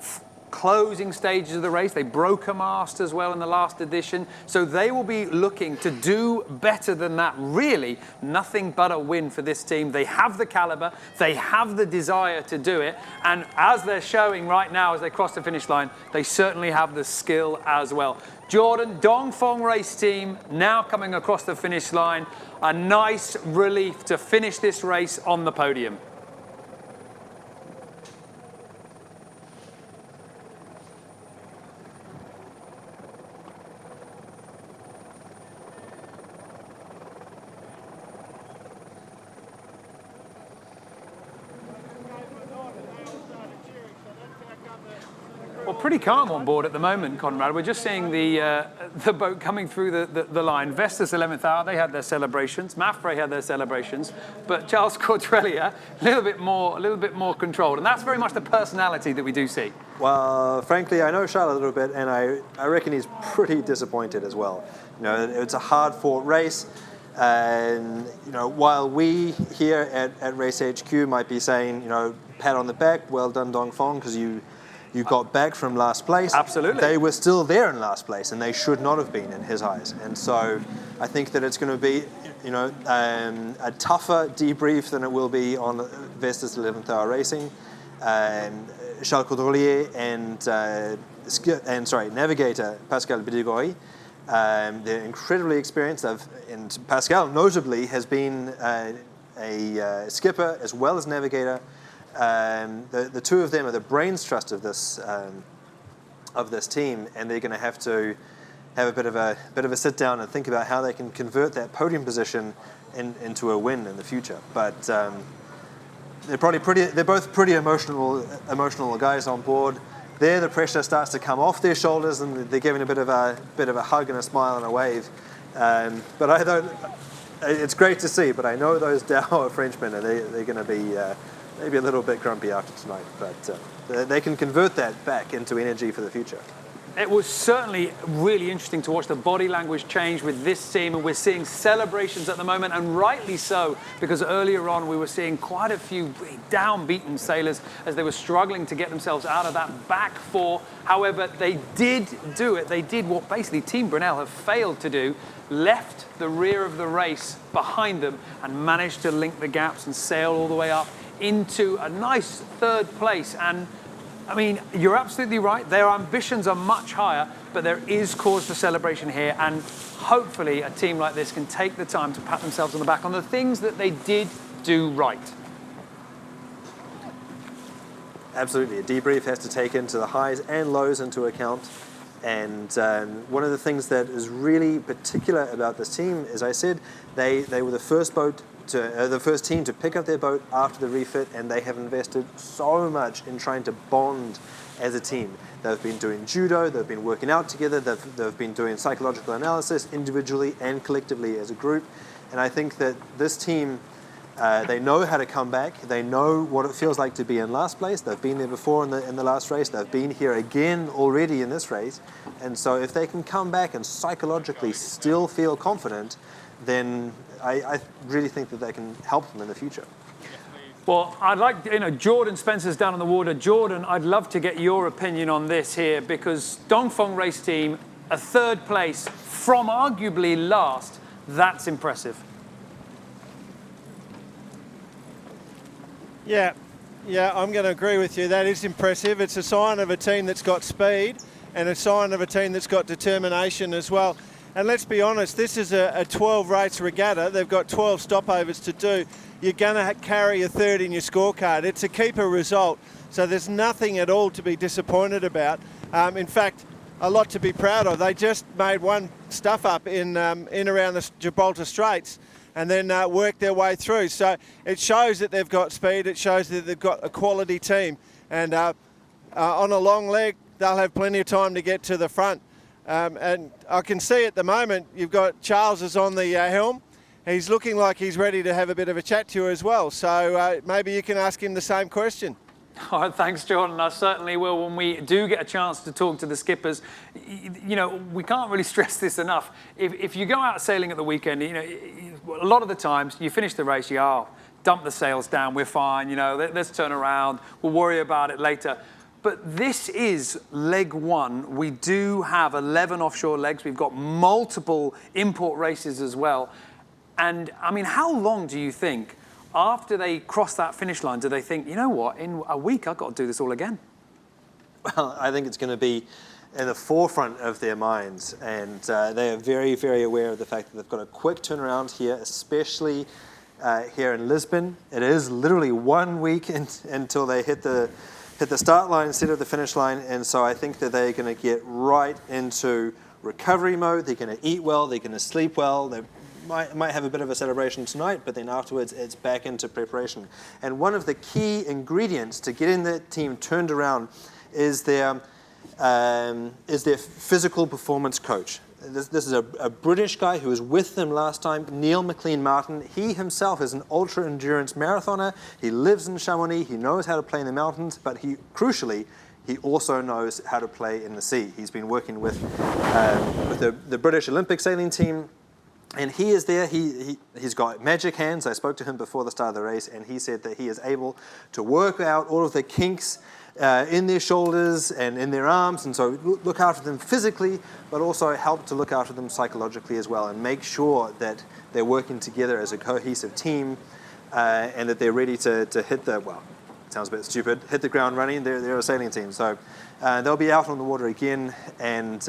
closing stages of the race. They broke a mast as well in the last edition. So they will be looking to do better than that. Really, nothing but a win for this team. They have the caliber. They have the desire to do it. And as they're showing right now as they cross the finish line, they certainly have the skill as well. Jordan, Dongfeng Race Team now coming across the finish line. A nice relief to finish this race on the podium. Well, pretty calm on board at the moment, Conrad. We're just seeing the boat coming through the line. Vestas 11th hour, they had their celebrations. MAPFRE had their celebrations, but Charles Cortrelia a little bit more controlled, and that's very much the personality that we do see. Well, frankly, I know Charles a little bit, and I reckon he's pretty disappointed as well. You know, it's a hard-fought race, and you know, while we here at Race HQ might be saying, you know, pat on the back, well done, Dongfeng, because you got back from last place. Absolutely. They were still there in last place, and they should not have been in his eyes. And so I think that it's going to be, you know, a tougher debrief than it will be on Vestas 11th Hour Racing. Charles Caudrelier and navigator Pascal Bidigori, they're incredibly experienced. And Pascal, notably, has been a skipper as well as navigator. The two of them are the brains trust of this team, and they're going to have a bit of a sit down and think about how they can convert that podium position into a win in the future. But they're both pretty emotional guys on board. There, the pressure starts to come off their shoulders, and they're giving a bit of a hug and a smile and a wave. But I don't. It's great to see, but I know those dour Frenchmen they're going to be. Maybe a little bit grumpy after tonight, but they can convert that back into energy for the future. It was certainly really interesting to watch the body language change with this team, and we're seeing celebrations at the moment, and rightly so, because earlier on we were seeing quite a few downbeaten sailors as they were struggling to get themselves out of that back four. However, they did do it. They did what basically Team Brunel have failed to do, left the rear of the race behind them and managed to link the gaps and sail all the way up into a nice third place. And I mean, you're absolutely right, their ambitions are much higher, but there is cause for celebration here, and hopefully a team like this can take the time to pat themselves on the back on the things that they did do right. Absolutely, a debrief has to take into the highs and lows into account. And one of the things that is really particular about this team, as I said, they were the first team to pick up their boat after the refit, and they have invested so much in trying to bond as a team. They've been doing judo, they've been working out together, they've been doing psychological analysis individually and collectively as a group. And I think that this team, they know how to come back. They know what it feels like to be in last place. They've been there before in the last race. They've been here again already in this race. And so if they can come back and psychologically still feel confident, then I really think that they can help them in the future. Well, I'd like, Jordan Spencer's down on the water. Jordan, I'd love to get your opinion on this here, because Dongfeng Race Team, a third place from arguably last, that's impressive. Yeah, I'm going to agree with you. That is impressive. It's a sign of a team that's got speed and a sign of a team that's got determination as well. And let's be honest, this is a 12-race regatta. They've got 12 stopovers to do. You're going to carry a third in your scorecard. It's a keeper result, so there's nothing at all to be disappointed about. In fact, a lot to be proud of. They just made one stuff up in around the Gibraltar Straits, and then work their way through. So it shows that they've got speed, it shows that they've got a quality team, and on a long leg they'll have plenty of time to get to the front. And I can see at the moment you've got Charles is on the helm. He's looking like he's ready to have a bit of a chat to you as well, so maybe you can ask him the same question. Oh, thanks, Jordan. I certainly will when we do get a chance to talk to the skippers. We can't really stress this enough. If you go out sailing at the weekend, a lot of the times you finish the race, you dump the sails down, we're fine, let's turn around, we'll worry about it later. But this is leg one. We do have 11 offshore legs. We've got multiple import races as well. And I mean, how long do you think after they cross that finish line, do they think, you know what, in a week I've got to do this all again? Well, I think it's going to be in the forefront of their minds, and they are very, very aware of the fact that they've got a quick turnaround here, especially here in Lisbon. It is literally 1 week until they hit the start line instead of the finish line, and so I think that they're going to get right into recovery mode. They're going to eat well, they're going to sleep well, they might have a bit of a celebration tonight, but then afterwards it's back into preparation. And one of the key ingredients to getting the team turned around is their is their physical performance coach. This is a British guy who was with them last time, Neil McLean-Martin. He himself is an ultra-endurance marathoner. He lives in Chamonix. He knows how to play in the mountains, but crucially, he also knows how to play in the sea. He's been working with the British Olympic sailing team, and he is there. He's got magic hands. I spoke to him before the start of the race, and he said that he is able to work out all of the kinks in their shoulders and in their arms, and so look after them physically, but also help to look after them psychologically as well, and make sure that they're working together as a cohesive team, and that they're ready to hit the, well, it sounds a bit stupid, hit the ground running. They're a sailing team, so they'll be out on the water again and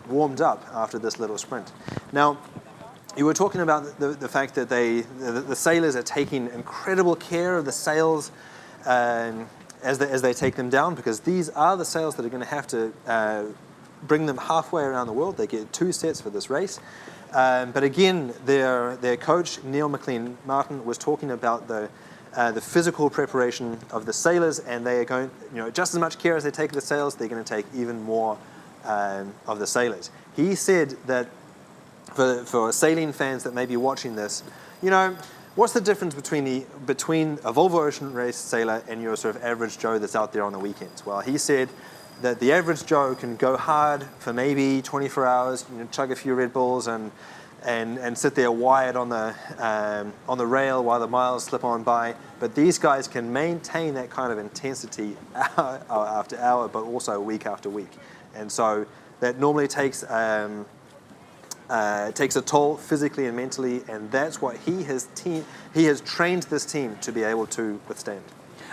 warmed up after this little sprint. Now, you were talking about the fact that the sailors are taking incredible care of the sails as they take them down, because these are the sails that are going to have to bring them halfway around the world. They get 2 sets for this race. But again, their coach, Neil McLean-Martin, was talking about the physical preparation of the sailors, and they are going, just as much care as they take of the sails, they're going to take even more of the sailors. He said that for sailing fans that may be watching this, what's the difference between a Volvo Ocean Race sailor and your sort of average Joe that's out there on the weekends? Well, he said that the average Joe can go hard for maybe 24 hours, chug a few Red Bulls and sit there wired on the rail while the miles slip on by. But these guys can maintain that kind of intensity hour after hour, but also week after week. And so that normally takes a toll physically and mentally, and that's what he has trained this team to be able to withstand.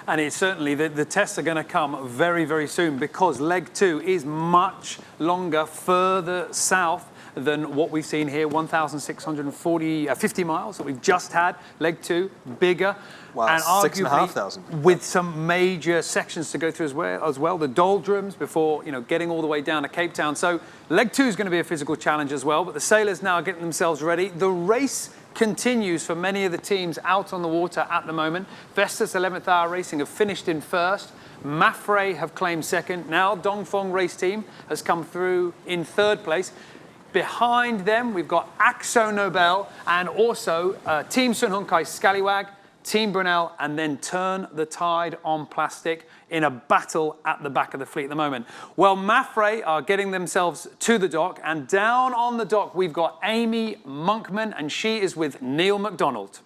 And it's certainly, the tests are going to come very, very soon, because leg 2 is much longer, further south than what we've seen here, 1,650 miles that we've just had. Leg 2, bigger. Wow, and 6,500. with some major sections to go through as well. The doldrums before, getting all the way down to Cape Town. So leg 2 is going to be a physical challenge as well, but the sailors now are getting themselves ready. The race continues for many of the teams out on the water at the moment. Vestas 11th Hour Racing have finished in first. MAPFRE have claimed second. Now Dongfeng Race Team has come through in third place. Behind them, we've got Akzo Nobel and also Team Sun Hunkai Scallywag, Team Brunel, and then Turn the Tide on Plastic in a battle at the back of the fleet at the moment. Well, MAPFRE are getting themselves to the dock, and down on the dock, we've got Amy Monkman, and she is with Neil McDonald.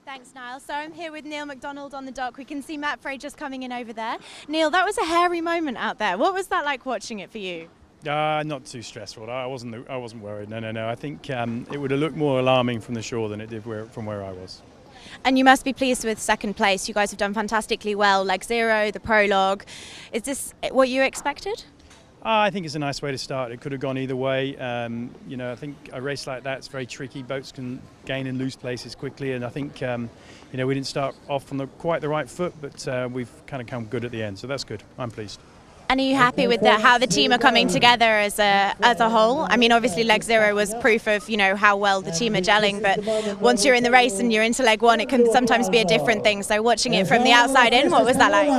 Thanks, Niall. So I'm here with Neil McDonald on the dock. We can see MAPFRE just coming in over there. Neil, that was a hairy moment out there. What was that like watching it for you? Not too stressful. I wasn't worried. No. I think it would have looked more alarming from the shore than it did from where I was. And you must be pleased with second place. You guys have done fantastically well. Leg 0, the prologue. Is this what you expected? I think it's a nice way to start. It could have gone either way. I think a race like that's very tricky. Boats can gain and lose places quickly, and I think we didn't start off on quite the right foot, but we've kind of come good at the end, so that's good. I'm pleased. And are you happy with how the team are coming together as a whole? I mean, obviously leg 0 was proof of how well the team are gelling, but once you're in the race and you're into leg 1, it can sometimes be a different thing. So watching it from the outside in, what was that like?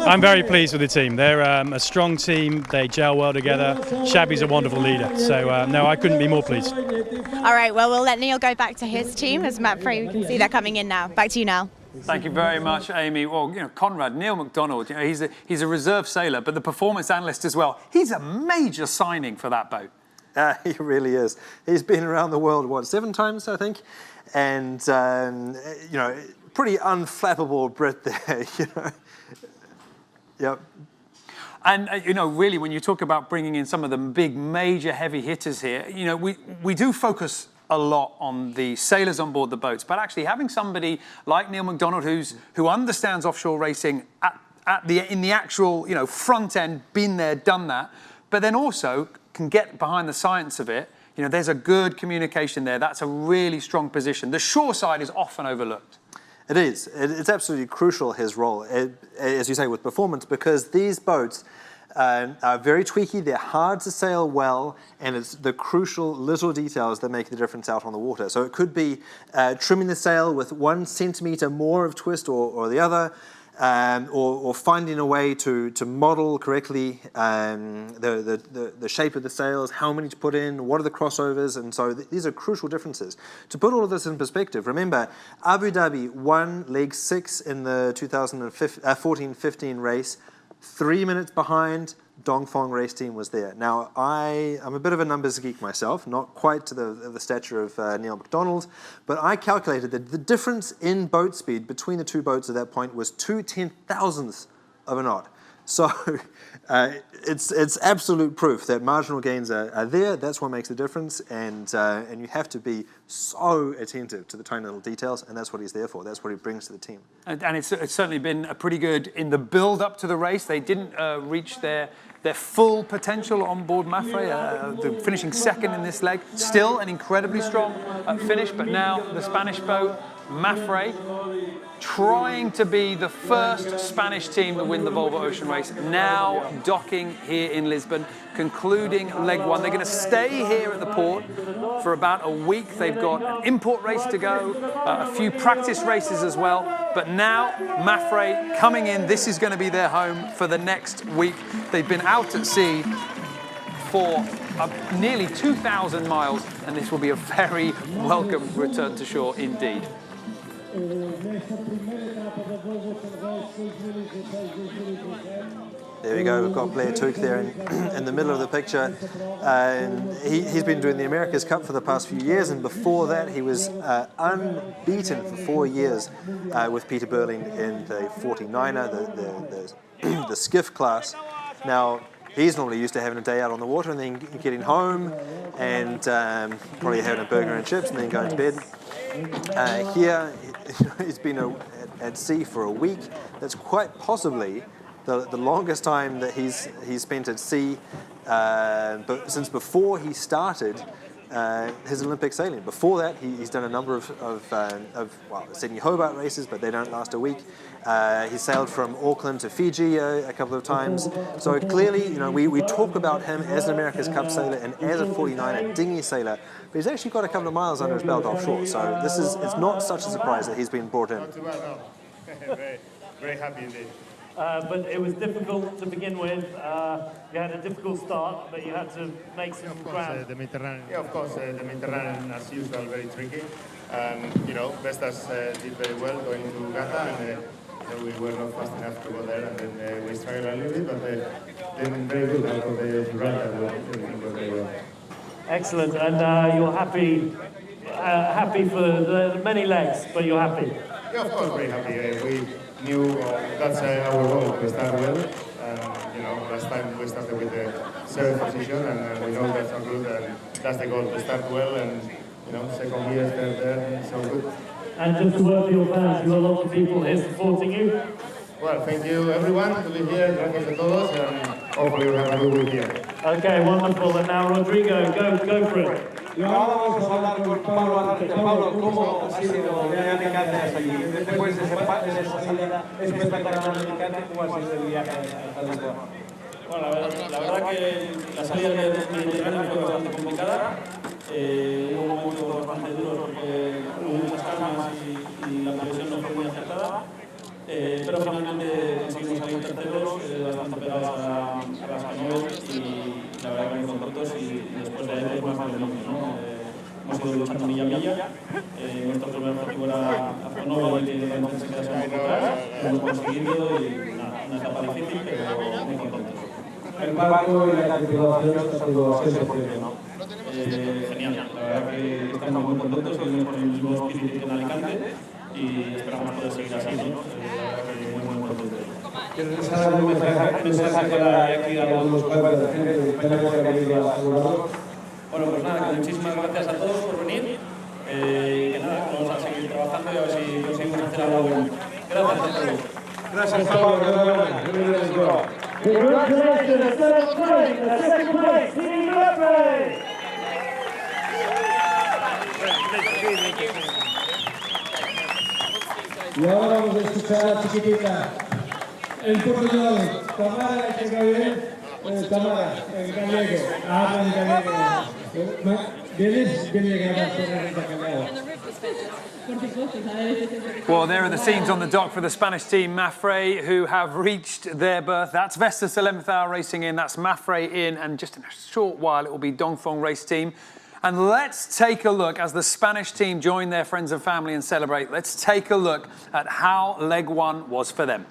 I'm very pleased with the team. They're a strong team. They gel well together. Shabby's a wonderful leader. So no, I couldn't be more pleased. All right, well, we'll let Neil go back to his team as MAPFRE. We can see they're coming in now. Back to you, Niall. Thank you very much, Amy. Well, Conrad, Neil McDonald, he's a reserve sailor, but the performance analyst as well. He's a major signing for that boat. He really is. He's been around the world, 7 times, I think? And, pretty unflappable Brit there, Yep. And, really, when you talk about bringing in some of the big, major heavy hitters here, we do focus a lot on the sailors on board the boats, but actually having somebody like Neil McDonald who understands offshore racing in the actual front end, been there, done that, but then also can get behind the science of it. There's a good communication there. That's a really strong position. The shore side is often overlooked. It is. It's absolutely crucial, his role, as you say, with performance, because these boats are very tweaky, they're hard to sail well, and it's the crucial little details that make the difference out on the water. So it could be trimming the sail with 1 centimetre more of twist or the other, or finding a way to model correctly the shape of the sails, how many to put in, what are the crossovers, and so these are crucial differences. To put all of this in perspective, remember, Abu Dhabi won leg 6 in the 2014-15 race, 3 minutes behind. Dongfeng race team was there. Now, I'm a bit of a numbers geek myself, not quite to the stature of Neil McDonald, but I calculated that the difference in boat speed between the two boats at that point was 2/10,000ths of a knot. So it's absolute proof that marginal gains are there. That's what makes the difference, and you have to be so attentive to the tiny little details, and that's what he's there for. That's what he brings to the team. And it's certainly been pretty good in the build-up to the race. They didn't reach their full potential on board MAPFRE, finishing second in this leg. Still an incredibly strong finish, but now the Spanish boat, MAPFRE, trying to be the first Spanish team to win the Volvo Ocean Race, now docking here in Lisbon, concluding leg 1. They're going to stay here at the port for about a week. They've got an import race to go, a few practice races as well, but now MAPFRE coming in. This is going to be their home for the next week. They've been out at sea for nearly 2,000 miles, and this will be a very welcome return to shore indeed. There we go, we've got Blair Tuke there in the middle of the picture. He's been doing the America's Cup for the past few years, and before that he was unbeaten for 4 years with Peter Burling in the 49er, the skiff class. Now, he's normally used to having a day out on the water and then getting home and probably having a burger and chips and then going to bed. Here, he's been at sea for a week. That's quite possibly the longest time that he's spent at sea, but since before he started his Olympic sailing. Before that, he's done a number of Sydney Hobart races, but they don't last a week. He sailed from Auckland to Fiji a couple of times. So clearly, we talk about him as an America's Cup sailor and as a 49er dinghy sailor, but he's actually got a couple of miles under his belt offshore. So it's not such a surprise that he's been brought in. Very, very happy indeed. But it was difficult to begin with. You had a difficult start, but you had to make some ground. The Mediterranean. Yeah, of course, the Mediterranean, as usual, very tricky. And, Vestas did very well going to Gata, and we were not fast enough to go there, and then we struggled a little bit, but then very good out of the Gibraltar. Everything was very well. Excellent, and you're happy for the many legs, but you're happy? Yeah, of course, very happy. We knew that's our goal, to start well. Last time we started with the 7th position, and we know that's not good, and that's the goal, to start well, and second year, third there, so good. And just to word for your fans, you have a lot of people here supporting you. Well, thank you everyone to be here, gracias a todos, and hopefully we'll have a good week here. Okay, wonderful, and now Rodrigo, go for it. Y ahora vamos a hablar con Pablo Alicante. Pablo, ¿cómo ha sido Alicante hasta allí? Después de esa salida espectacular en Alicante, ¿cómo ha sido el viaje hasta Lisboa? Bueno, la verdad que la salida del Mediterráneo fue bastante complicada. Hubo momentos bastante duros porque hubo muchas calmas y la presión no fue muy acertada. Pero finalmente conseguimos salir terceros, bastante pegados a las canoas y la verdad que muy contentos y después de ahí más de lo mismo, ¿no? Hemos ido luchando milla a milla. Nuestro primer objetivo era hacer Nova y que se quedase un poco atrás. Lo hemos conseguido y una etapa difícil, pero muy contentos. El barco y la tripulación ha sido siempre, ¿no? Genial, la verdad que estamos muy contentos, que venimos por el mismo espíritu que en Alicante y esperamos poder seguir así, ¿no? La verdad que muy contentos. ¿Quieres dar un mensaje que hay aquí a los cuadros de gente de España que ha venido a asegurarlo? Bueno, pues nada, que muchísimas gracias a todos por venir. Que nada, vamos a seguir trabajando y a ver si conseguimos hacer algo bueno. Gracias a todos. Gracias, Pablo. Congratulations, second place, Team MAPFRE! Y ahora vamos a escuchar a la chiquitita. En Portugal, Tamara, que está bien. Tamara, en gallego. Habla en gallego. ¿Vienes? Viene a grabar sobre esta callada. Well, there are the scenes on the dock for the Spanish team, MAPFRE, who have reached their berth. That's Vestas 11th Hour Racing in, that's MAPFRE in, and just in a short while it will be Dongfeng Race Team. And let's take a look, as the Spanish team join their friends and family and celebrate, let's take a look at how leg one was for them.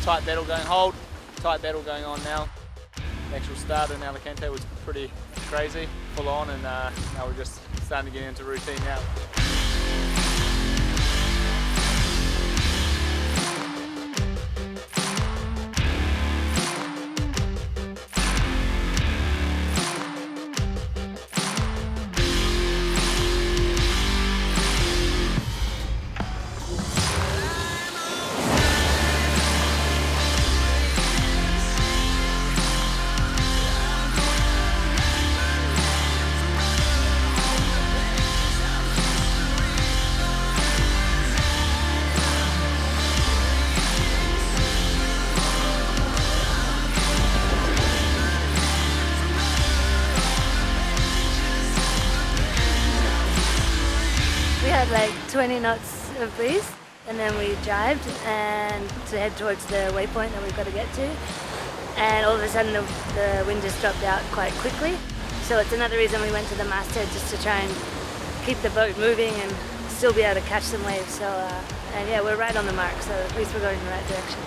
Tight battle going hold, tight battle going on now. The actual start in Alicante was pretty crazy, full on, and now we're just starting to get into routine now. We had like 20 knots of breeze, and then we jibed and to head towards the waypoint that we've got to get to. And all of a sudden the wind just dropped out quite quickly. So it's another reason we went to the masthead, just to try and keep the boat moving and still be able to catch some waves. So, and yeah, we're right on the mark, so at least we're going in the right direction.